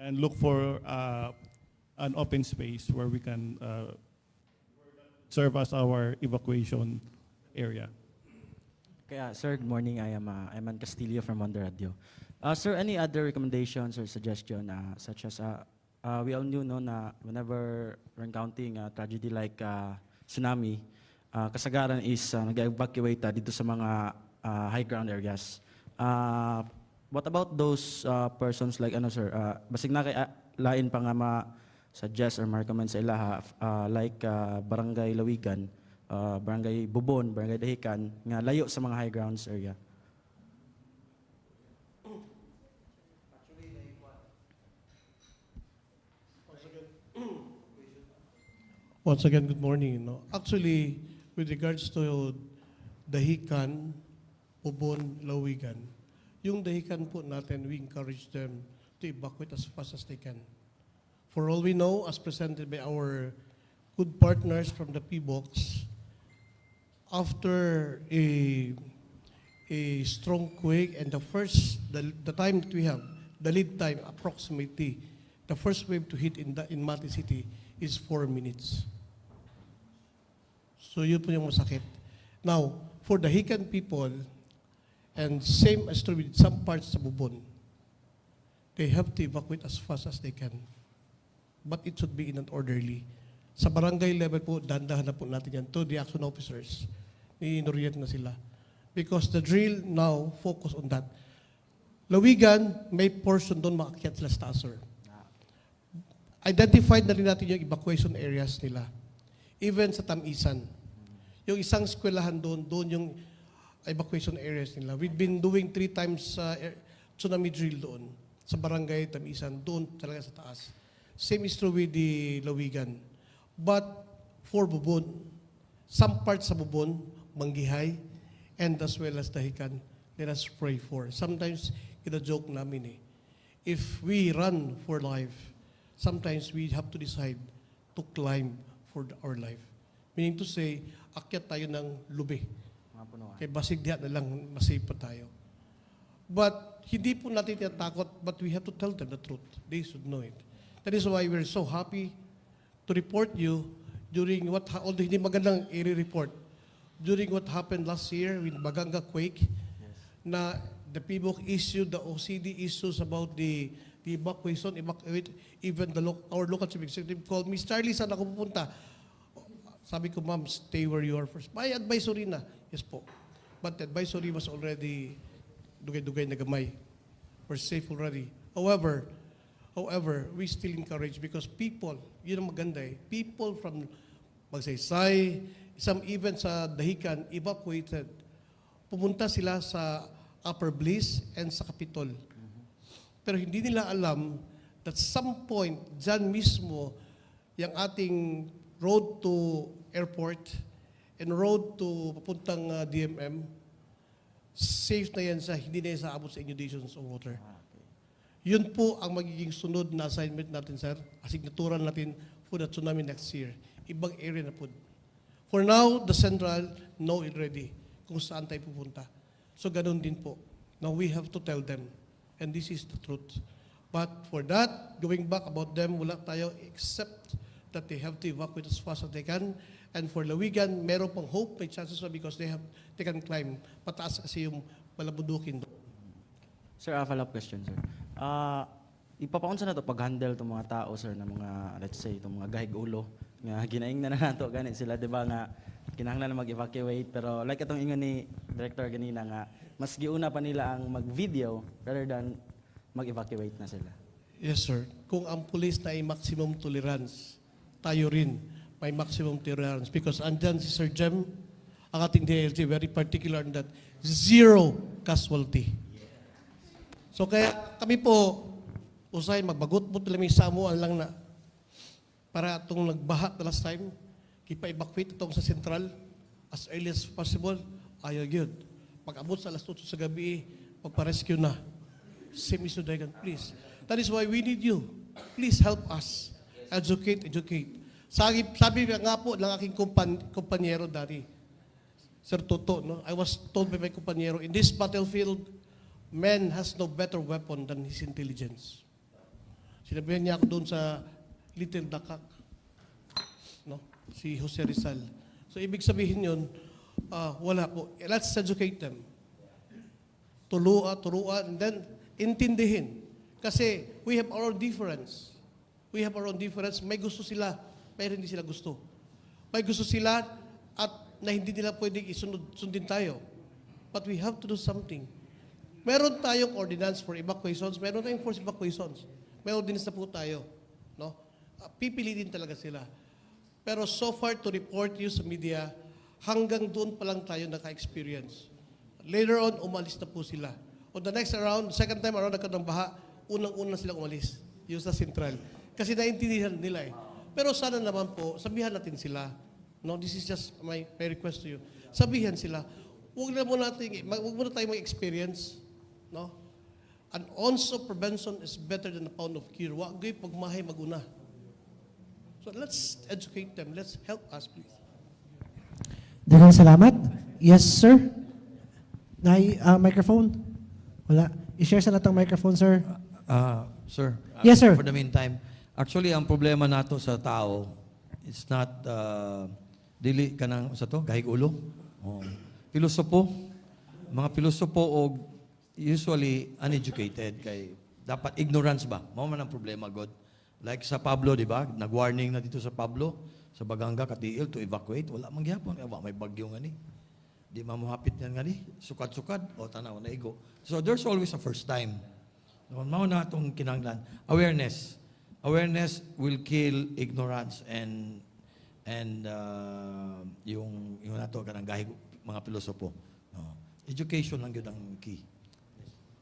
Speaker 3: and look for an open space where we can serve as our evacuation area.
Speaker 13: Okay, sir, good morning. I am Eman Castillo from Wonder Radio. Sir, any other recommendations or suggestion such as we all know na whenever we're encountering a tragedy like tsunami, kasagaran is nag-evacuate dito sa mga high ground areas. What about those persons like sir, basig na kay lain pa nga ma-suggest or ma-recommend sa ilaha like Barangay Lawigan, Barangay Bubon, Barangay Dahican, nga layo sa mga high grounds area.
Speaker 12: Once again, good morning. No? Actually, with regards to Dahican, Ubon, Lawigan, yung Dahican po natin, we encourage them to evacuate as fast as they can. For all we know, as presented by our good partners from the PHILVOLCS, after a strong quake and the time that we have, the lead time approximately, the first wave to hit in Mati City is 4 minutes. So yun po yung masakit. Now, for the Dahican people, and same as true with some parts sa Bubon, they have to evacuate as fast as they can. But it should be in an orderly. Sa barangay level po, dandahan na po natin yan to the action officers. I-inorient na sila. Because the drill now focus on that. Lawigan, may portion doon maakyat sila sa taas, sir. Identified na rin natin yung evacuation areas nila. Even sa Tamisan. Yung isang eskwelahan doon yung evacuation areas nila. We've been doing 3 times tsunami drill doon. Sa barangay Tamisan, doon talaga sa taas. Same is true with the Lawigan. But for Bubon, some parts sa Bubon, Manggihay, and as well as Dahican, let us pray for. Sometimes, kita-joke namin if we run for life, sometimes we have to decide to climb for our life. Meaning to say, akyat tayo ng lubi. Kaya basig diha na lang, masave pa tayo. But hindi po natin tinatakot, but we have to tell them the truth. They should know it. That is why we're so happy to report you during although hindi magandang i-report, during what happened last year with Baganga quake, na the PHILVOLCS issued the OCD issues about the evacuation, even our local chief executive called me, Charlie, saan ako pupunta? Sabi ko, ma'am, stay where you are first. May advisory na. Yes po. But the advisory was already dugay-dugay na gamay. We're safe already. However, we still encourage because people, yun ang maganda people from Magsaysay, some even sa Dahican, evacuated. Pumunta sila sa Upper Bliss and sa Capitol. Pero hindi nila alam that some point, dyan mismo, yung ating road to airport and road to papuntang DMM, safe na yan hindi na yan sa abot sa inundations of water. Yun po ang magiging sunod na assignment natin, sir. Asignaturan natin for the tsunami next year. Ibang area na po. For now, the central know already kung saan tayo pupunta. So ganun din po. Now we have to tell them. And this is the truth. But for that, going back about them, wala tayo except that they have to evacuate as fast as they can. And for Lawigan, meron pang hope, may chances pa because they can climb. Pataas kasi yung malabundukin doon.
Speaker 13: Sir, a follow-up question, sir. Ipapaunsa na to pag-handle itong mga tao, sir, na mga, let's say, itong mga gahig ulo, nga ginaing na nato, ganit sila, di ba nga, kinahanglan na mag-evacuate, pero like itong ingon ni Director ganina nga, mas giuna pa nila ang mag-video rather than mag-evacuate na sila.
Speaker 12: Yes, sir. Kung ang police na ay maximum tolerance, tayo rin may maximum tolerance because andyan si Sir Jem, ang ating DLG, very particular on that, 0 casualty. So kaya kami po, usay magbagot-but lang may samuan lang na para itong nagbaha the last time, kipa-evacuate itong sa central as early as possible, ayaw yun. Pag-abot sa alas 8 sa gabi, magpa-rescue na. Same issue, Dagan, please. That is why we need you. Please help us. Educate, educate. Sabi nga po ng aking kumpanyero dati, Sir Toto, no? I was told by my kumpanyero, in this battlefield, man has no better weapon than his intelligence. Sinabihan niya ako doon sa Little Dakak, no? Si Jose Rizal. So ibig sabihin yun, wala po. Let's educate them. Turuan, and then intindihin. Kasi we have our own difference. We have our own difference. May gusto sila, pero hindi sila gusto. May gusto sila at na hindi nila pwedeng sundin tayo. But we have to do something. Meron tayong ordinance for evacuations, meron tayong forced evacuations. May ordinance na po tayo. No? Pipilitin talaga sila. Pero so far to report you sa media, hanggang doon pa lang tayo naka-experience. Later on, umalis na po sila. On the next round, second time around nagkaroon ng baha, unang-una silang umalis. Yung sa Central. Kasi naintindihan nila eh. Pero sana naman po, sabihan natin sila. No, this is just my request to you. Sabihan sila, huwag muna tayo mag-experience. No? An ounce of prevention is better than a pound of cure. Huwag kayo pagmahay maguna. So let's educate them. Let's help us, please.
Speaker 1: Daghang salamat. Yes, sir. Microphone? Wala. I-share sa natang microphone, sir.
Speaker 2: Sir.
Speaker 1: Yes, sir.
Speaker 2: For the meantime, actually, ang problema nato sa tao, it's not, dili ka ng, sa to, gahig ulo. Oh. Pilosopo, mga pilosopo o usually uneducated, kay dapat ignorance ba? Mao man ang problema, God. Like sa Pablo, di ba? Nag-warning na dito sa Pablo, sa Baganga, Katiil, to evacuate. Wala mang gyapon. May bagyo nga ni. Di mamuhapit yan nga ni. Sukad-sukad. O tanaw na igo. So there's always a first time. Mao na itong kinanglan. Awareness. Awareness will kill ignorance and yung nato kanang gahig mga pilosopo. Education lang yun ang key.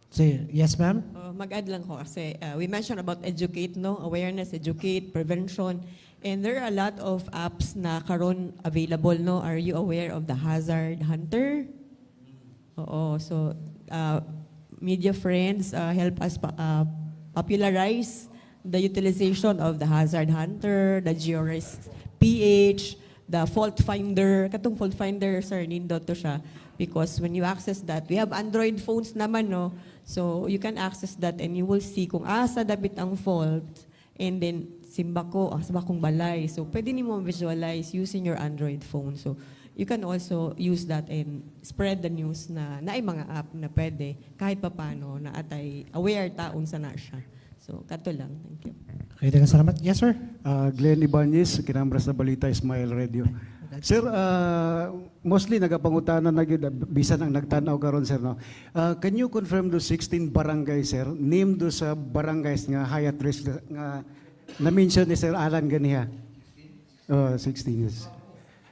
Speaker 1: Say, yes, ma'am?
Speaker 4: Mag-add lang ko kasi we mentioned about educate, no? Awareness, educate, prevention. And there are a lot of apps na karon available, no? Are you aware of the Hazard Hunter? Oo. So, media friends help us popularize the utilization of the Hazard Hunter, the GeoRisk PH, the Fault Finder. Katong Fault Finder, sir, nindot to siya. Because when you access that, we have Android phones naman, no? So, you can access that and you will see kung asa dabit ang fault. And then, simba kong balay. So, pwede ni mo visualize using your Android phone. So, you can also use that and spread the news na naay mga app na pwede kahit papano na atay aware taon sa na siya. So, kato lang. Thank you.
Speaker 1: Okay, daghang salamat. Yes, sir?
Speaker 14: Glenn Ibanez, Kinambras na Balita, Smile Radio. Sir, mostly nagapangutanan na gyud bisan ang nagtanaw karon, sir, no. Can you confirm those 16 barangays, sir? Name do sa barangays nga high at risk nga na-mention ni Sir Alan ganiha. 16 years.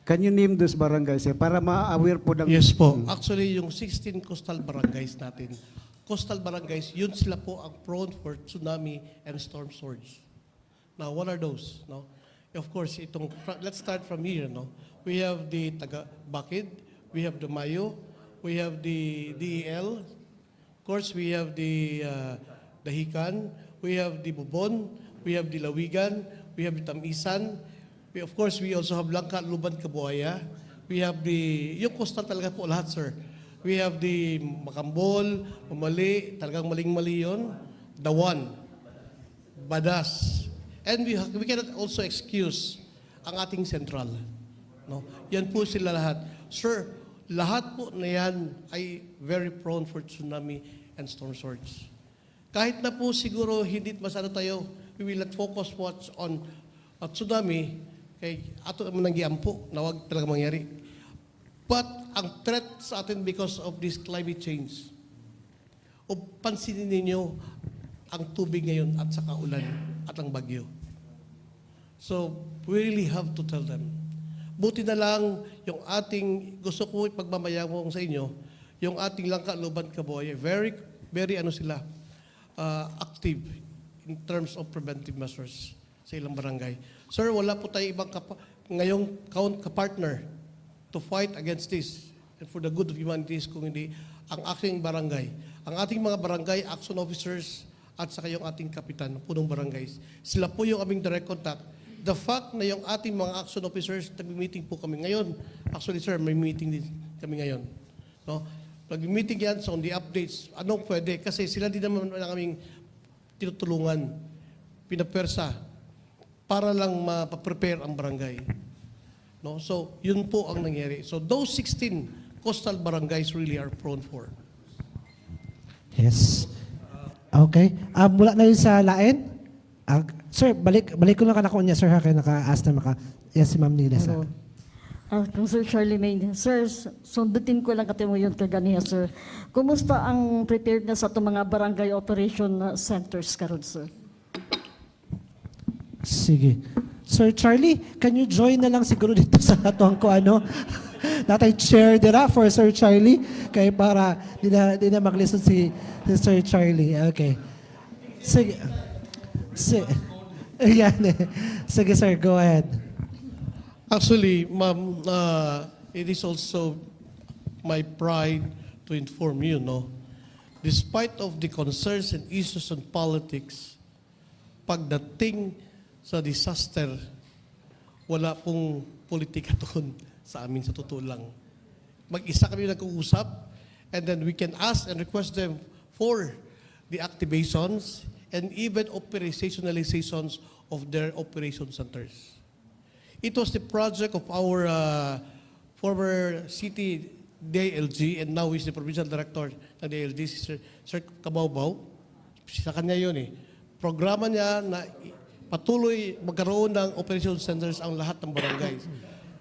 Speaker 14: Can you name those barangays, sir, para ma-aware po ng...
Speaker 12: Yes po. Actually, yung 16 coastal barangays natin, coastal barangays, yun sila po ang prone for tsunami and storm surge. Now, what are those? No? Of course, let's start from here. No? We have the Bakid, we have the Mayo, we have the DEL, of course, we have the Hikan, we have the Bubon, we have the Lawigan, we have the Tamisan, of course, we also have Langka, Luban, Kabuaya, we have yung coastal talaga po lahat, sir. We have the Makambol, Mamali, talagang maling-mali yun, Dawan, Badas, and we cannot also excuse ang ating central. No? Yan po sila lahat. Sir, lahat po na yan ay very prone for tsunami and storm surge. Kahit na po siguro hindi masyado tayo, we will not focus much on tsunami, kay ato naman nang giampo na wag talaga mangyari. But ang threat sa atin because of this climate change, o pansinin ninyo ang tubig ngayon at saka ulan at ang bagyo. So, we really have to tell them. Buti na lang yung ating, gusto ko ipagmamayabang sa inyo, yung ating Langka, Luban, Kabuaya, very, very active in terms of preventive measures sa ilang barangay. Sir, wala po tayo ibang ngayong ka-partner to fight against this and for the good of humanities kung hindi ang aking barangay. Ang ating mga barangay action officers at saka yung ating kapitan ng punong barangays. Sila po yung aming direct contact. The fact na yung ating mga action officers, nag-meeting po kami ngayon. Actually, sir, may meeting din kami ngayon. No? Nag-meeting yan, so on the updates, anong pwede? Kasi sila din naman ang aming tinutulungan, pinapersa, para lang mapaprepare ang barangay. No? So, yun po ang nangyari. So, those 16 coastal barangays really are prone for.
Speaker 1: Yes. Okay. Mula na yun sa lain. Sir, balik ko lang kanako niya, sir, ha, kaya naka-ask na yes, si Ma'am Nina.
Speaker 15: Kung Sir Charlie May, sir, sundutin ko lang katimo yun kaganiya, sir. Kumusta ang preparedness sa itong mga barangay operation centers karon, sir?
Speaker 1: Sige. Sir Charlie, can you join na lang siguro dito sa atuang ko ano? Natay chair dira for Sir Charlie kay para di na mag-listen si Sir Charlie. Okay. Sige. Yan. Sige sir, go ahead.
Speaker 12: Actually, ma'am, it is also my pride to inform you, no? Despite of the concerns and issues on politics, pagdating sa disaster, wala pong politika doon sa amin sa totoo lang. Mag-isa kami nag-uusap, and then we can ask and request them for the activations and even operationalizations of their operation centers. It was the project of our former city DLG, and now he's the provincial director ng DLG, si Sir Kabawbaw. Sa kanya yun eh. Programa niya na patuloy magkaroon ng operation centers ang lahat ng barangays.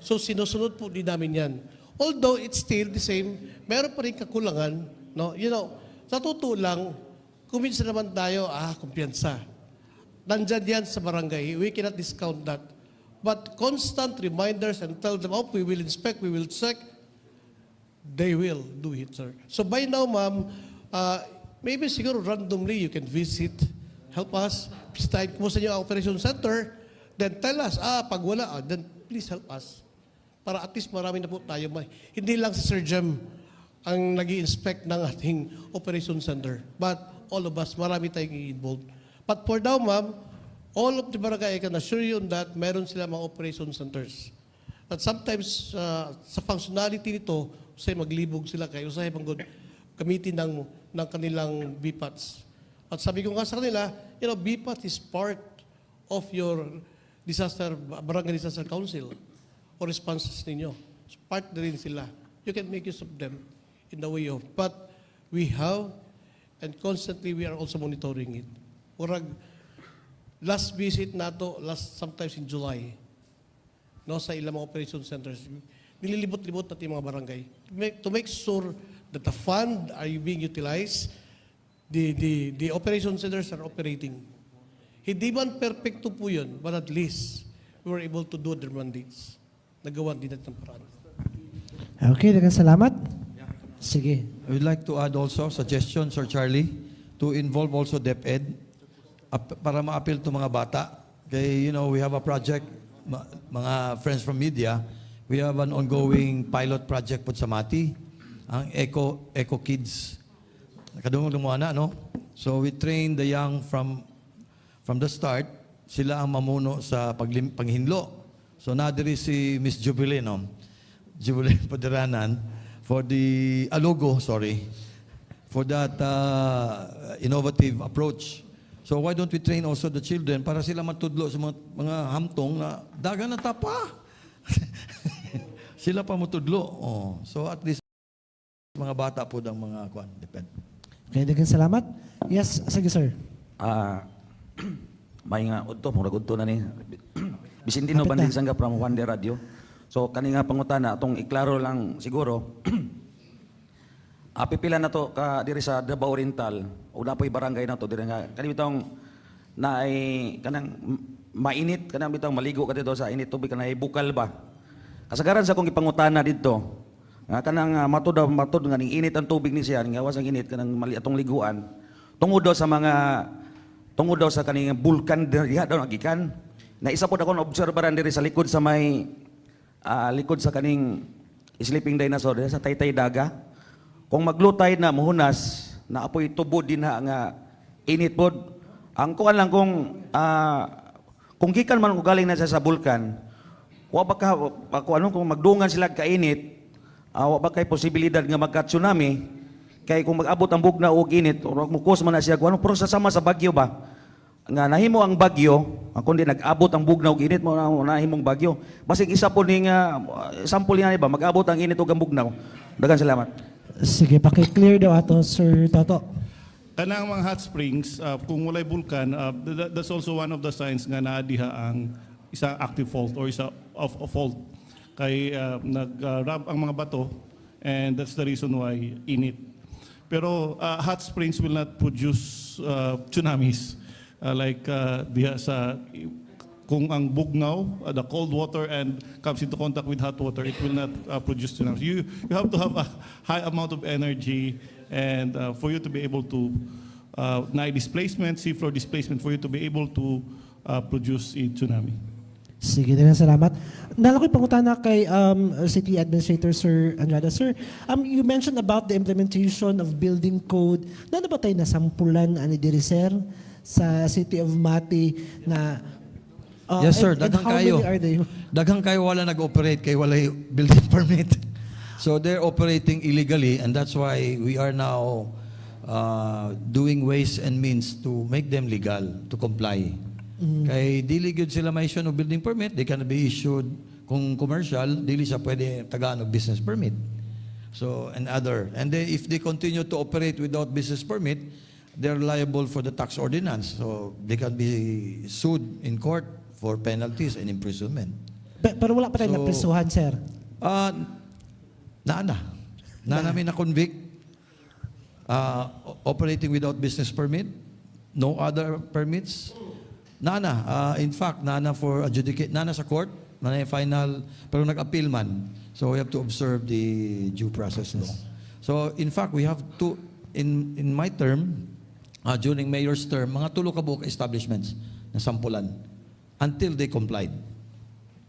Speaker 12: So sinusunod po din namin yan. Although it's still the same, meron pa rin kakulangan. No? You know, sa totoo lang, kuminsan naman tayo, kumpiyansa. Nandyan yan sa barangay. We cannot discount that. But constant reminders and tell them, we will inspect, we will check, they will do it, sir. So by now, ma'am, maybe siguro randomly you can visit, help us, time kumusta niyo ang operation center, then tell us, pag wala, then please help us. Para at least marami na po tayo. Hindi lang si Sir Jem ang nag-i-inspect ng ating operation center, but all of us, marami tayong involved. But for now, ma'am, all of the barangay, I can assure you that meron sila mga operation centers. At sometimes, sa functionality nito, usay maglibog sila kayo, usay panggod gamitin ng kanilang BPATs. At sabi ko nga sa kanila, you know, BPAT is part of your barangay disaster council o responses ninyo. So part na rin sila. You can make use of them in the way of, but we have, and constantly we are also monitoring it. Last visit nato, sometimes in July, no, sa ilang mga operation centers, nililibot-libot natin mga barangay to make sure that the fund are being utilized, the operation centers are operating. Hindi man perfecto po yun, but at least we were able to do their mandates. Nagawa din natin ang paraan.
Speaker 1: Okay, daghang salamat. Sige.
Speaker 2: I would like to add also suggestion, Sir Charlie, to involve also DepEd para ma-appeal to mga bata. Kaya, you know, we have a project, mga friends from media, we have an ongoing pilot project po sa Mati, ang Eco Kids. Nakadungong na, no? So we train the young from the start, sila ang mamuno sa panghinlo. So nadiri si Miss Jubilee, no? Jubilee Padiranan for the for that innovative approach. So why don't we train also the children para sila matudlo sa mga hamtong na dagan na tapa. Sila pa matudlo. So at least mga bata po ng mga kwan, depend.
Speaker 1: Okay, daghang salamat. Yes, sige sir.
Speaker 6: May nga udto, murag udto na ni. Bisintino Banding Sangga from One Day Radio. So kani nga pangutana atong iklaro lang siguro. Pipila na to ka diri sa Davao Oriental. Una po'y barangay na to diri nga kani bitong naay kanang mainit kanang bitong maligo ka dito sa init tubig kanang bukal ba. Kasagaran sa akong ipangutana didto. Nga kanang matod nga ning init ang tubig ni siya nga was ang init kanang mali atong liguan. Tungod daw sa kaning bulkan diha daw nagikan. Na isa po akong obserbaran diri sa likod sa may likod sa kaning sleeping dinosaur sa Taytay Daga. Kung maglutay na muhunas na apoy tubo din nga init pod. Ang kuan lang kung gikan man ko galing na sa bulkan, wa ba ka kung magdungan sila kainit, wa ba kay posibilidad nga magka-tsunami kay kung mag-abot ang bugnaw og init or mukos man na siya kung pero sasama sa bagyo ba nga nahimo ang bagyo kundi nag-abot ang bugnaw og init mo nahimong bagyo basig isa po ning sample niya ba mag-abot ang init ug ang bugnaw. Daghang salamat.
Speaker 1: Sige, paki-clear daw ato, Sir Toto.
Speaker 3: Kanang mga hot springs, kung walay bulkan, that's also one of the signs nga naadiha ang isa active fault or isa of fault. Kay nag-rub ang mga bato and that's the reason why init. Pero hot springs will not produce tsunamis like diha sa kung ang bugnaw, the cold water and comes into contact with hot water, it will not produce tsunamis. You have to have a high amount of energy and for you to be able to night displacement, seafloor displacement, for you to be able to produce a tsunami.
Speaker 1: Sige, din salamat. Nalakoy pangutana kay City Administrator Sir Andrada. Sir, you mentioned about the implementation of building code. Ano ba tayo nasampulan ani diri sir sa City of Mati na
Speaker 2: yes sir,
Speaker 1: and
Speaker 2: daghang
Speaker 1: how
Speaker 2: kayo.
Speaker 1: many are they?
Speaker 2: Daghang kayo wala nag-operate kay wala building permit. So they're operating illegally and that's why we are now doing ways and means to make them legal, to comply. Kay dili gyud sila ma-issue ng building permit, they can be issued kung commercial, dili siya pwede tagaan og business permit. So and if they continue to operate without business permit, they're liable for the tax ordinance. So they can be sued in court for penalties and imprisonment.
Speaker 1: Pero wala pa tayong naprisuhan, sir.
Speaker 2: Namin na-convict operating without business permit, no other permits. In fact, for adjudicate, sa court, yung final, pero nag-appeal man. So we have to observe the due process law. So in fact, we have to, in my term, during mayor's term, mga tulo ka buok establishments na sampulan until they complied.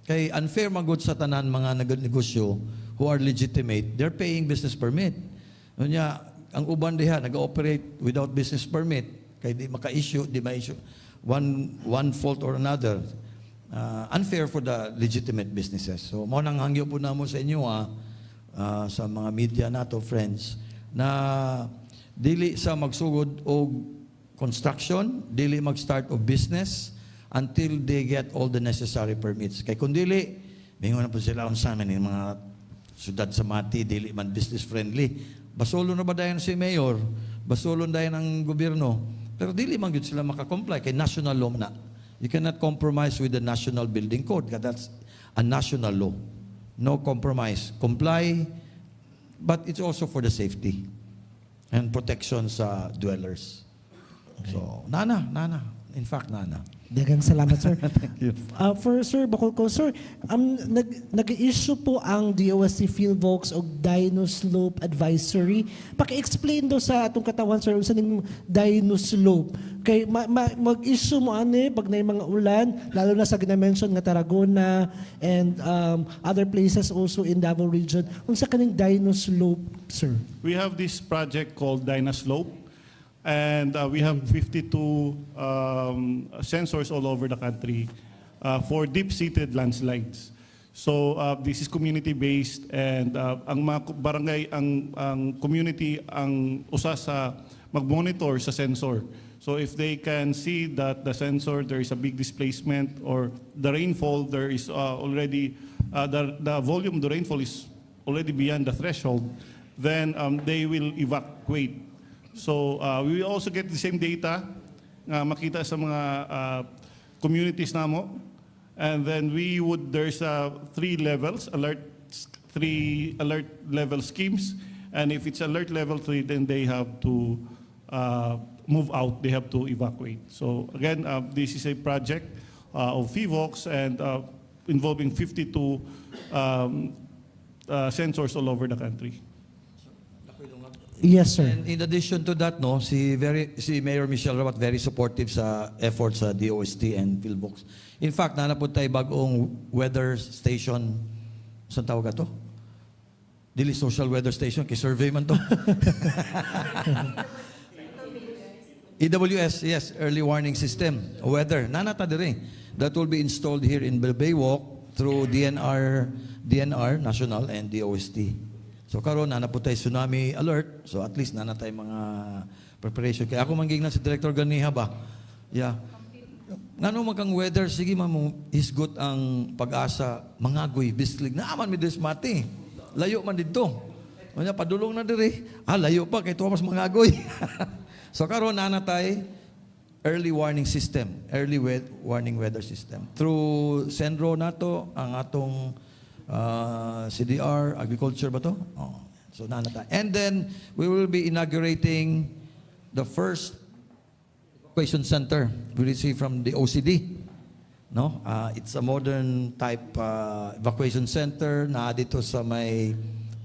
Speaker 2: Kay unfair magud sa tanan mga negosyo who are legitimate, they're paying business permit. Nunya, ang uban diha nag-operate without business permit, kay di maka-issue, di ma-issue. One fault or another, unfair for the legitimate businesses. So, mo nang hangyo po namo sa inyo sa mga media nato, friends, na dili sa magsugod og construction, dili mag-start of business until they get all the necessary permits. Kay kung dili, mingon na po sila unsa man yung mga syudad sa Mati, dili man business friendly. Basolo na ba dayon si mayor? Basolo dayon ang gobyerno? Pero dili man gyud sila maka-comply kay national law na. You cannot compromise with the national building code because that's a national law. No compromise. Comply, but it's also for the safety and protection sa dwellers. Okay. So, nana. In fact, nana.
Speaker 1: Daghang salamat, sir.
Speaker 2: Thank you.
Speaker 1: For Sir Bacolco, sir, nag-issue po ang DOST PHILVOLCS o Dino Slope Advisory. Paki-explain daw sa atong katawan, sir, sa ning Dino Slope. Kay mag-issue mo pag na mga ulan, lalo na sa gina-mention nga Tarragona and other places also in Davao region. Unsa kaning Dino Slope, sir?
Speaker 3: We have this project called Dino Slope. And we have 52 sensors all over the country for deep-seated landslides. So this is community-based and ang mga barangay, ang community ang usa sa mag-monitor sa sensor. So if they can see that the sensor, there is a big displacement or the rainfall, there is already, the volume of the rainfall is already beyond the threshold, then they will evacuate. So we will also get the same data makita sa mga communities namo, and then there's three alert level schemes, and if it's alert level 3, then they have to move out, they have to evacuate. So again, this is a project of PHILVOLCS and involving 52 sensors all over the country.
Speaker 1: Yes, sir.
Speaker 2: And in addition to that, si Mayor Michelle Rabat very supportive sa efforts sa DOST and PHILVOLCS. In fact, nanapod tayo bagong weather station. Saan tawag ito? Dili social weather station, kay survey man to. EWS, yes, early warning system. Weather, nanata dire. That will be installed here in Baywalk through DNR National and DOST. So karon nana po tayo tsunami alert. So at least nana tayo mga preparation. Kaya ako manggignan si Director Ganiha ba? Yeah. Ngano magkang weather, sige mamo, isgot ang pag-asa, mangagoy, bislig. Naaman mi des mati. Layo man dito. Kanya padulong na dire. Layo pa kay tuwa mas mangagoy. So karon nana tayo early warning system, warning weather system. Through Senro nato ang atong CDR, agriculture ba to? Oh. So nana tayo. And then we will be inaugurating the first evacuation center we received from the OCD. No? It's a modern type evacuation center na dito sa may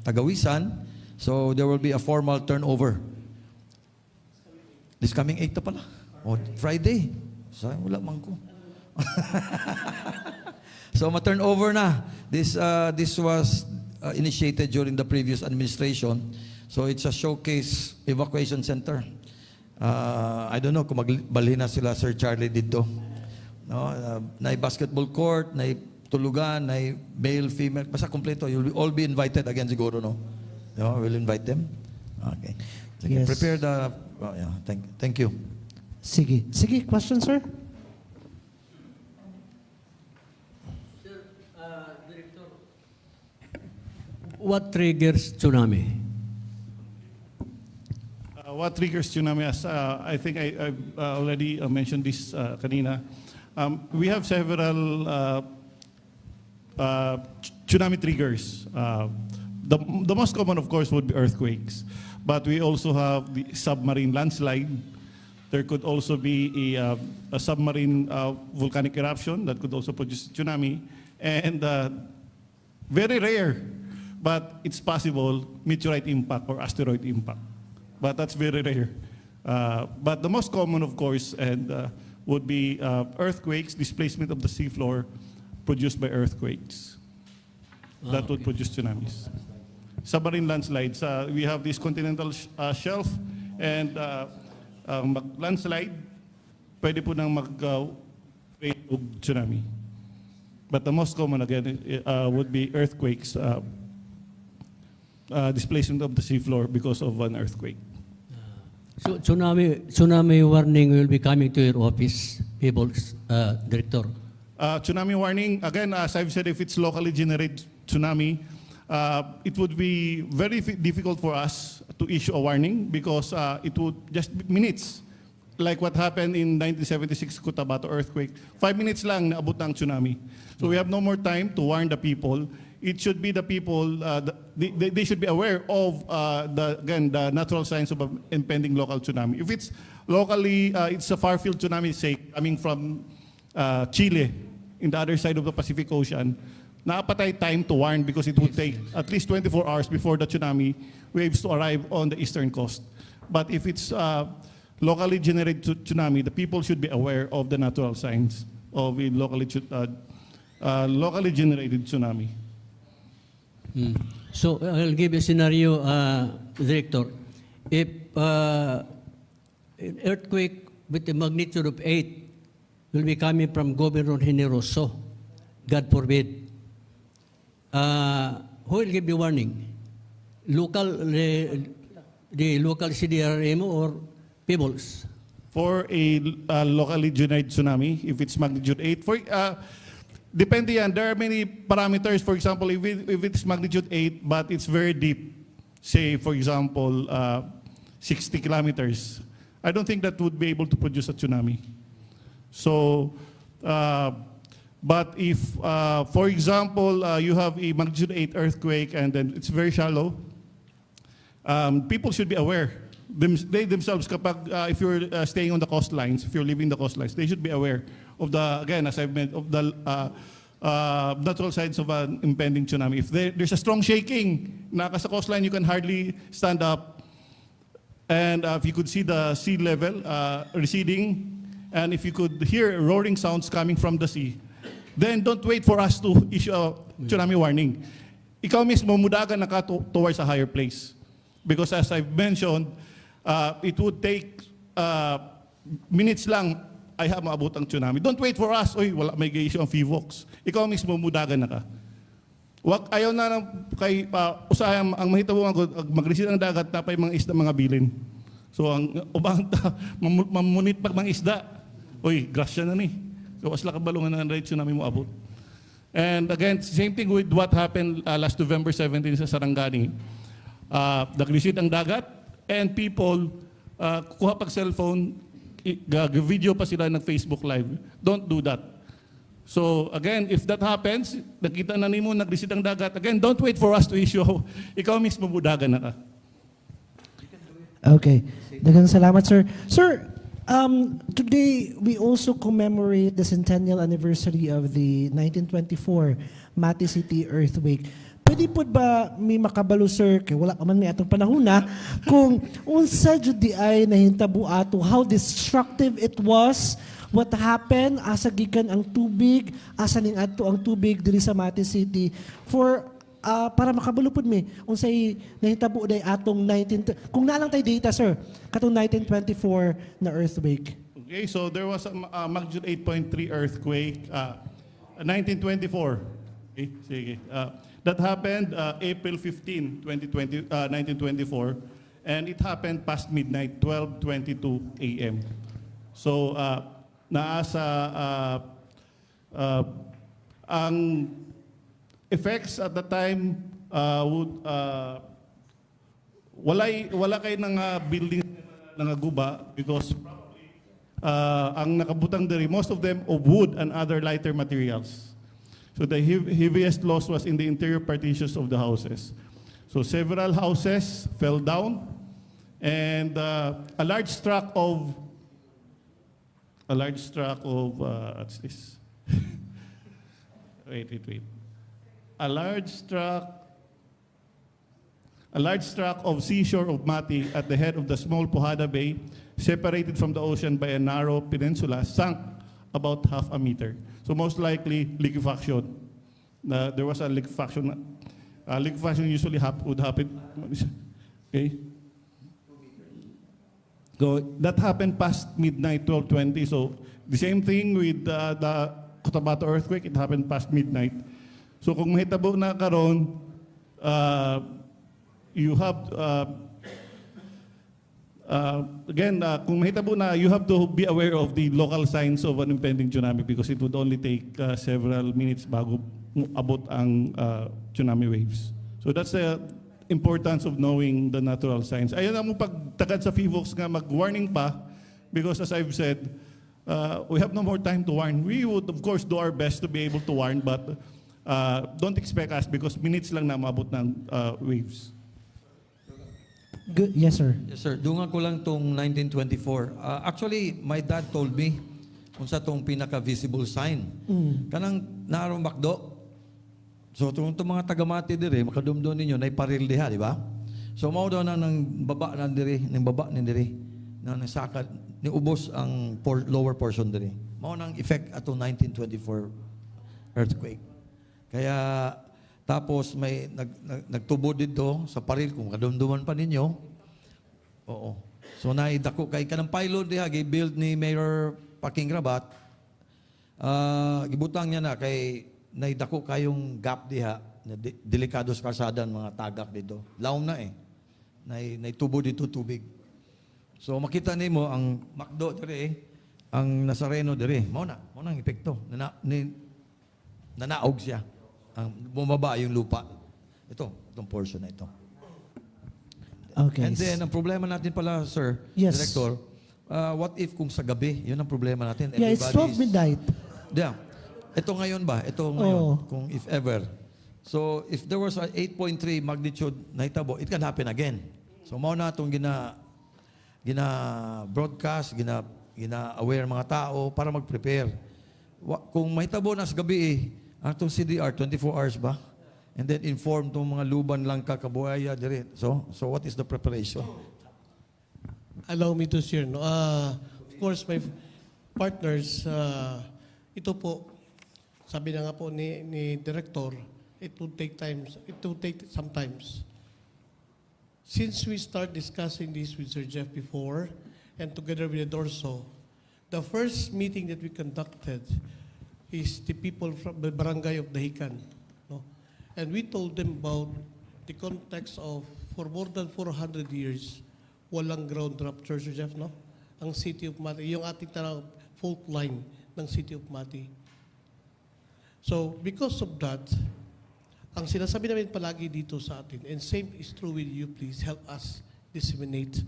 Speaker 2: Tagawisan. So there will be a formal turnover. This coming 8 na pala. Oh, Friday. Sayang, wala man ko. So ma-turnover na. This was initiated during the previous administration. So it's a showcase evacuation center. I don't know kung magbalhin na sila Sir Charlie dito. No, na basketball court, na tulugan, na male, female, basta kompleto. You'll all be invited again siguro, no? No, we'll invite them. Okay. Sige,
Speaker 1: Yes.
Speaker 2: prepare the thank you.
Speaker 1: Sige. Sige, question, sir?
Speaker 9: Director, what triggers tsunami?
Speaker 3: What triggers tsunami? As I think I've already mentioned this kanina. We have several tsunami triggers. The most common, of course, would be earthquakes. But we also have the submarine landslide. There could also be a submarine volcanic eruption that could also produce tsunami. And very rare, but it's possible, meteorite impact or asteroid impact. But that's very rare. But the most common, of course, would be earthquakes, displacement of the seafloor produced by earthquakes. That would produce tsunamis. Submarine landslides, we have this continental shelf and landslide, pwede po nang mag-create of tsunami. But the most common, again, would be earthquakes, displacement of the seafloor because of an earthquake.
Speaker 9: So tsunami warning will be coming to your office, PHILVOLCS, Director.
Speaker 3: Tsunami warning, again, as I've said, if it's locally generated tsunami, it would be very difficult for us to issue a warning because it would just be minutes. Like what happened in 1976 Cotabato earthquake. 5 minutes lang naabot ng tsunami. So we have no more time to warn the people. It should be the people, they should be aware of the natural signs of an impending local tsunami. If it's locally, it's a far-field tsunami, say, coming from Chile, in the other side of the Pacific Ocean, naapatay time to warn because it would take at least 24 hours before the tsunami waves to arrive on the eastern coast. But if it's locally generated tsunami, the people should be aware of the natural signs of a locally generated tsunami.
Speaker 9: So I'll give a scenario, Director. If an earthquake with a magnitude of 8 will be coming from Governor Generoso, God forbid, who will give the warning? The local CDRMO or PHILVOLCS?
Speaker 3: For a locally generated tsunami, if it's magnitude 8, depende yan. There are many parameters. For example, if it's magnitude 8, but it's very deep, say, for example, 60 kilometers, I don't think that would be able to produce a tsunami. So, but if, for example, you have a magnitude 8 earthquake and then it's very shallow, people should be aware. They themselves, kapag, if you're staying on the coastlines, if you're leaving the coastlines, they should be aware of the, again, as I've mentioned, of the natural signs of an impending tsunami. If there's a strong shaking, sa coastline, you can hardly stand up. And if you could see the sea level receding, and if you could hear roaring sounds coming from the sea, then don't wait for us to issue a tsunami warning. Ikaw mismo, mudagan na ka towards a higher place. Because as I've mentioned, it would take minutes lang, ay maabot ang tsunami. Don't wait for us. Oy, wala may issue ang PHILVOLCS. Ikaw mismo mudagan na ka. Ayaw na kay usahay ang mahitabo ko mag-receive ng dagat tapay mga isda mga bilin. So ang ubang mamunit pag mga isda. Oy, grasya na ni. So asla kabalungan na right tsunami mo abot. And again, same thing with what happened last November 17 sa Sarangani. Nag-receive ang dagat and people kuha pag cellphone, video pa sila ng Facebook Live. Don't do that. So again, if that happens, nakita na nimo nag-receive ang dagat, again, don't wait for us to issue. Ikaw mismo budagan na ka.
Speaker 1: Okay. Daghang salamat, sir. Sir, today we also commemorate the centennial anniversary of the 1924 Mati City earthquake. Pwede po ba may makabalo, sir, kaya wala ka man may atong panahon na, kung unsa jud di ay nahintabo ato, how destructive it was, what happened, asa gikan ang tubig, asa ning adto ang tubig diri sa Mati City, for para makabalo pud mi unsay nahitabo day atong kung nalang tay data, sir, katong 1924 na earthquake.
Speaker 3: Okay, so there was a magnitude 8.3 earthquake, 1924. Okay, sige. That happened April 15, 1924, and it happened past midnight, 12:22 a.m. So, naasa ang effects at the time wala kay ng building na guba because ang nakabutang diri, most of them of wood and other lighter materials. So the heaviest loss was in the interior partitions of the houses. So several houses fell down, and a large tract of what's this? wait. A large tract of seashore of Mati at the head of the small Pujada Bay, separated from the ocean by a narrow peninsula, sank about half a meter. So most likely liquefaction. There was a liquefaction. Liquefaction usually would happen. Okay. So that happened past midnight, 12:20. So the same thing with the Cotabato earthquake. It happened past midnight. So kung mahitabo na karon, you have kung mahitabo na, you have to be aware of the local signs of an impending tsunami because it would only take several minutes bago abot ang tsunami waves. So that's the importance of knowing the natural signs. Ayan ang mo pagtakad sa PHILVOLCS nga mag-warning pa because as I've said, we have no more time to warn. We would of course do our best to be able to warn, but don't expect us because minutes lang na maabot ng waves.
Speaker 1: Good. Yes, sir.
Speaker 2: Yes, sir. Dungan ko lang tong 1924. Actually, my dad told me kung sa tong pinaka-visible sign. Kanang narong bakdo. So, itong mga taga-Mati diri, makadumdum ninyo, na iparil diha, di ba? So, mao daw na ng baba na diri, na nasakad, ni ubos ang lower portion diri. Mao nang effect atong 1924 earthquake. Kaya, tapos may nagtubo dito sa paril kung kadumduman pa ninyo. Oo. So naidako kay kanang pylon diha gi-build ni Mayor Paking Rabat. Gibutang niya na kay naidako kayong gap diha na delikado sa kalsada mga tagak dito. Laom na naitubo dito tubig. So makita nimo ang Macdo dire ang Nazareno dire. Mao nang epekto. Nanaog siya. Bumaba yung lupa. Itong portion na ito.
Speaker 1: Okay.
Speaker 2: And then, ang problema natin pala, sir,
Speaker 1: Yes.
Speaker 2: Director, what if kung sa gabi, yun ang problema natin.
Speaker 1: Yeah, it's 12 midnight.
Speaker 2: Yeah. Ito ngayon ba? Ito ngayon, kung if ever. So, if there was a 8.3 magnitude na hitabo, it can happen again. So, mao na itong gina-broadcast, gina-aware mga tao para mag-prepare. Kung mahitabo na sa gabi atong CDR, 24 hours ba? And then inform itong mga luban lang kakabuhaya dire. So what is the preparation?
Speaker 12: Allow me to share. No? Of course, my partners, ito po, sabi na nga po ni Director, it would take sometimes. Since we start discussing this with Sir Jeff before, and together with the DORSO, the first meeting that we conducted is the people from the barangay of Dahican. No? And we told them about the context of, for more than 400 years, walang ground rupture, Sir Jeff, no? Ang City of Mati, yung ating tanang fault line ng City of Mati. So, because of that, ang sinasabi namin palagi dito sa atin, and same is true with you, please help us disseminate.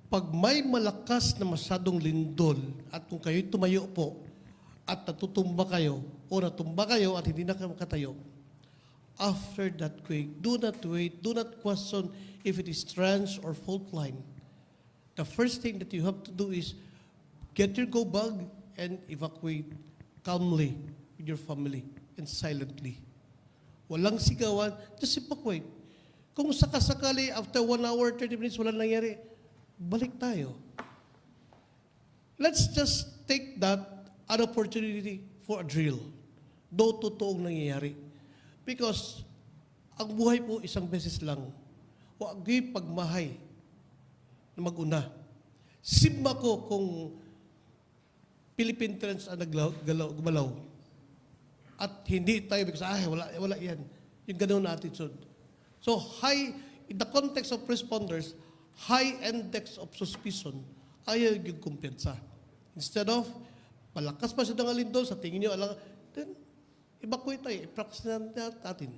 Speaker 12: Pag may malakas na masyadong lindol at kung kayo tumayo po at natutumba kayo o natumba kayo at hindi na kayo makatayo, after that quake, do not wait, do not question if it is trench or fault line. The first thing that you have to do is get your go bag and evacuate calmly with your family and silently. Walang sigawan, just evacuate. Kung sakasakali after 1 hour, 30 minutes, walang nangyari, balik tayo. Let's just take that an opportunity for a drill. Do totoong nangyayari. Because ang buhay po isang beses lang. Huwag pagmahay na mag-una. Simba ko kung Philippine Trends ang gumalaw. At hindi tayo because wala yan. Yung ganoon na attitude. So high, in the context of responders, high index of suspicion, ayaw yung kumpensa. Instead of, malakas pa siya ng alindol, sa tingin nyo, then, evacuate tayo, i-practice natin.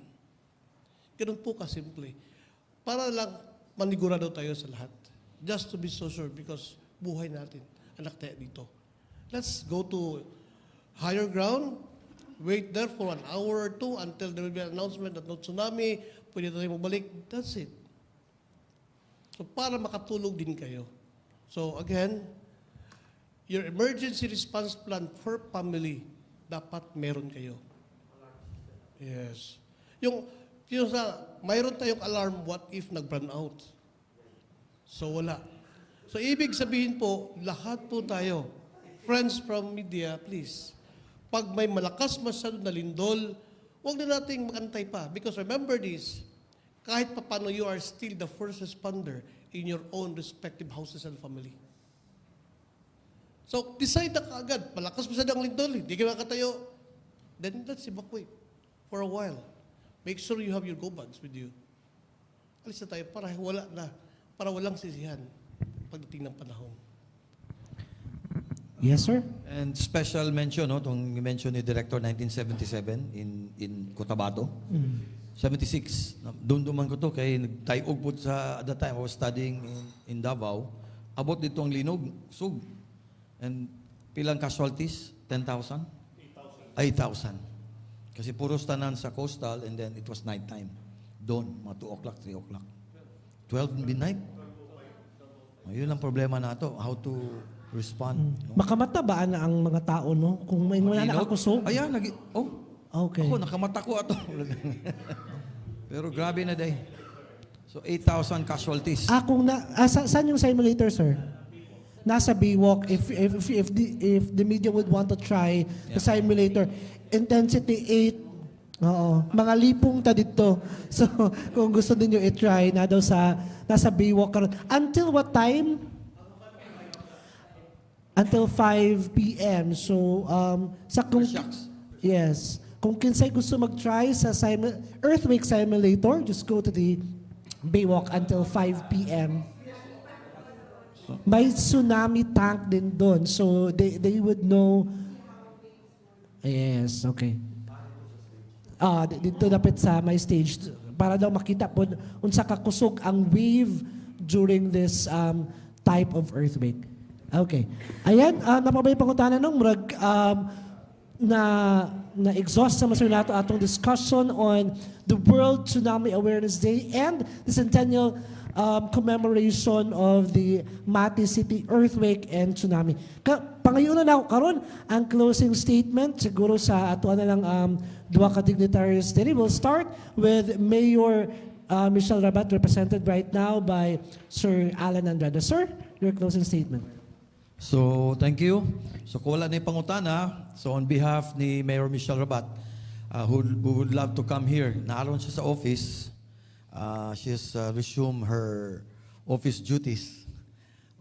Speaker 12: Ganun po kasimple. Para lang manigurado tayo sa lahat. Just to be so sure because buhay natin, anak tayo dito. Let's go to higher ground, wait there for 1 hour or 2 until there will be an announcement that no tsunami, pwede tayo mabalik. That's it. So para makatulog din kayo. So again, your emergency response plan for family, dapat meron kayo. Yes. Yung mayroon tayong alarm, what if nag-burn out? So wala. So ibig sabihin po, lahat po tayo, friends from media, please, pag may malakas masyado na lindol, huwag na nating magantay pa. Because remember this, kahit papano you are still the first responder in your own respective houses and family. So decide na kaagad, malakas masyado ang lindol, hindi kayo makatayo, then let's evacuate for a while. Make sure you have your go bags with you. Alis na tayo para walang sisihan pagdating ng panahon.
Speaker 1: Yes, sir.
Speaker 2: And special mention, no, itong mention ni Director 1977 in Cotabato. 76. Doon duman ko to kay nagtayog po sa at the time I was studying in Davao. About dito ang linog, sug. And pilang casualties? 10,000? 8,000. Kasi puros tanan sa coastal and then it was night time. Doon, mga 2 o'clock, 3 o'clock. 12 midnight? Yun ang problema nato, how to respond. No?
Speaker 1: Makamatabaan na ang mga tao, no? Kung may wala nakakusog.
Speaker 2: Ayan,
Speaker 1: okay.
Speaker 2: Ako, nakamata ko ato. Pero grabe na day. So 8,000 casualties.
Speaker 1: Saan yung simulator, sir? Nasa Baywalk. If the media would want to try the simulator, intensity 8. Oo. Mga lipong ta dito. So, kung gusto niyo i-try, nasa Baywalk karon. Until what time? Until 5 p.m. So, yes. Kung kinsay gusto mag-try sa earthquake simulator, just go to the Baywalk until 5 p.m. May tsunami tank din doon. So, they would know. Yes, okay. Dito dapat sa my stage para daw makita po unsa ka kusog ang wave during this type of earthquake. Okay. Ayan, napabay pangutana nung murag na exhaust sa masir nato atong discussion on the World Tsunami Awareness Day and the centennial commemoration of the Mati City earthquake and tsunami. Pangayunan na ako karon ang closing statement siguro sa ato na lang duha ka dignitaries diri. We'll start with Mayor Michelle Rabat, represented right now by Sir Alan Andrade. Sir, your closing statement.
Speaker 2: So, thank you. So, kung wala na yung pangutana, so on behalf ni Mayor Michelle Rabat, who would love to come here, naaron siya sa office, she has resumed her office duties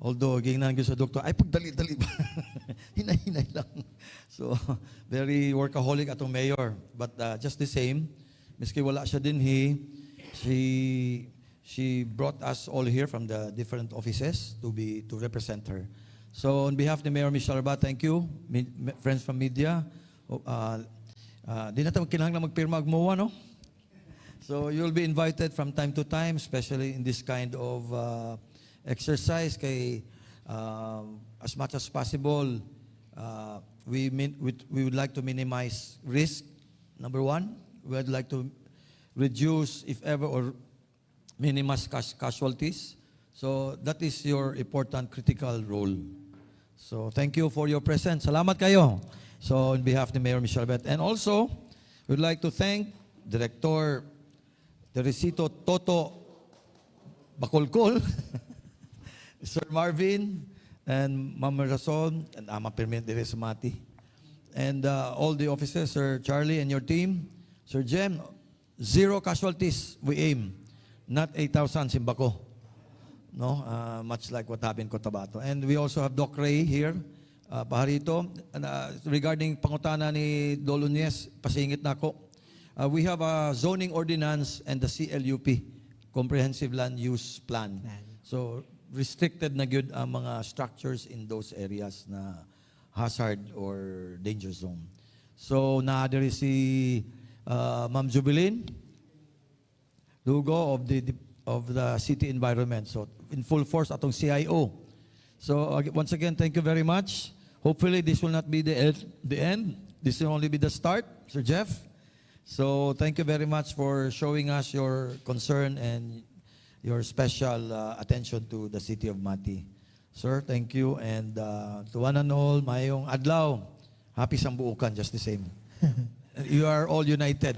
Speaker 2: Although, gingnan ko sa doktor, ay pagdali-dali ba? Hinay-hinay lang. So, very workaholic atong mayor. But just the same, miski wala siya din, she brought us all here from the different offices to represent her. So, on behalf of Mayor Michelle Arba, thank you, friends from media. Di natin kinahanglan magpirma agmuwa, no? So, you'll be invited from time to time, especially in this kind of exercise kay as much as possible we would like to minimize risk. Number one, we would like to reduce, if ever, or minimize casualties. So that is your important critical role. So thank you for your presence. Salamat kayo. So on behalf of the Mayor Michelle Bet, and also we would like to thank Director Teresito Toto Bacolcol, Sir Marvin, and Ma'am Rason, and Ama Permanent Dire Sumati, and all the officers, Sir Charlie and your team, Sir Jem, 0 casualties we aim, not 8,000 Simbako. No, much like what happened in Cotabato. And we also have Doc Ray here, paharito. And, regarding pangutana ni Dolunyes, pasingit na ako. We have a zoning ordinance and the CLUP, Comprehensive Land Use Plan. So, restricted na gyud ang mga structures in those areas na hazard or danger zone. So, there is si Ma'am Jubilin Lugo of the city environment. So, in full force atong CIO. So, once again, thank you very much. Hopefully, this will not be the end. This will only be the start, Sir Jeff. So, thank you very much for showing us your concern and your special attention to the city of Mati. Sir, thank you. And to one and all, mayong adlaw, happy sambuukan, just the same. You are all united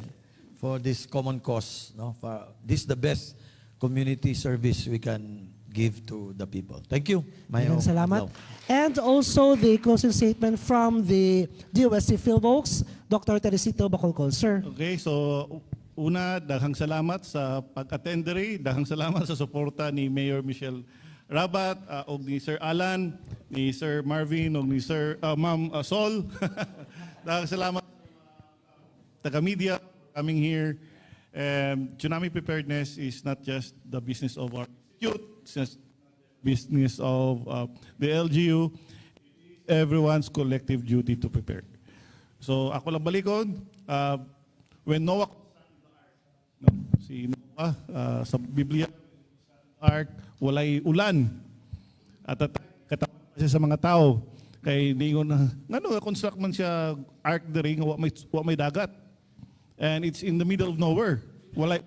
Speaker 2: for this common cause. No? For this is the best community service we can give to the people. Thank you. Mayong
Speaker 1: Salamat.
Speaker 2: adlaw.
Speaker 1: And also the closing statement from the DOST PHILVOLCS, Dr. Teresito Bacolcol. Sir.
Speaker 3: Okay, so una, daghang salamat sa pag-attend diri, daghang salamat sa suporta ni Mayor Michelle Rabat, og ni Sir Alan, ni Sir Marvin, og ni Sir Ma'am Sol. Daghang salamat taga-media coming here. Tsunami preparedness is not just the business of our institute, it's just business of the LGU, everyone's collective duty to prepare. So ako lang balikon, when Noah si Noah sa Biblia, ark, walay ulan. At katapat siya sa mga tao. Kay niingon na, construct man siya ark diri nga wa may dagat. And it's in the middle of nowhere. Walay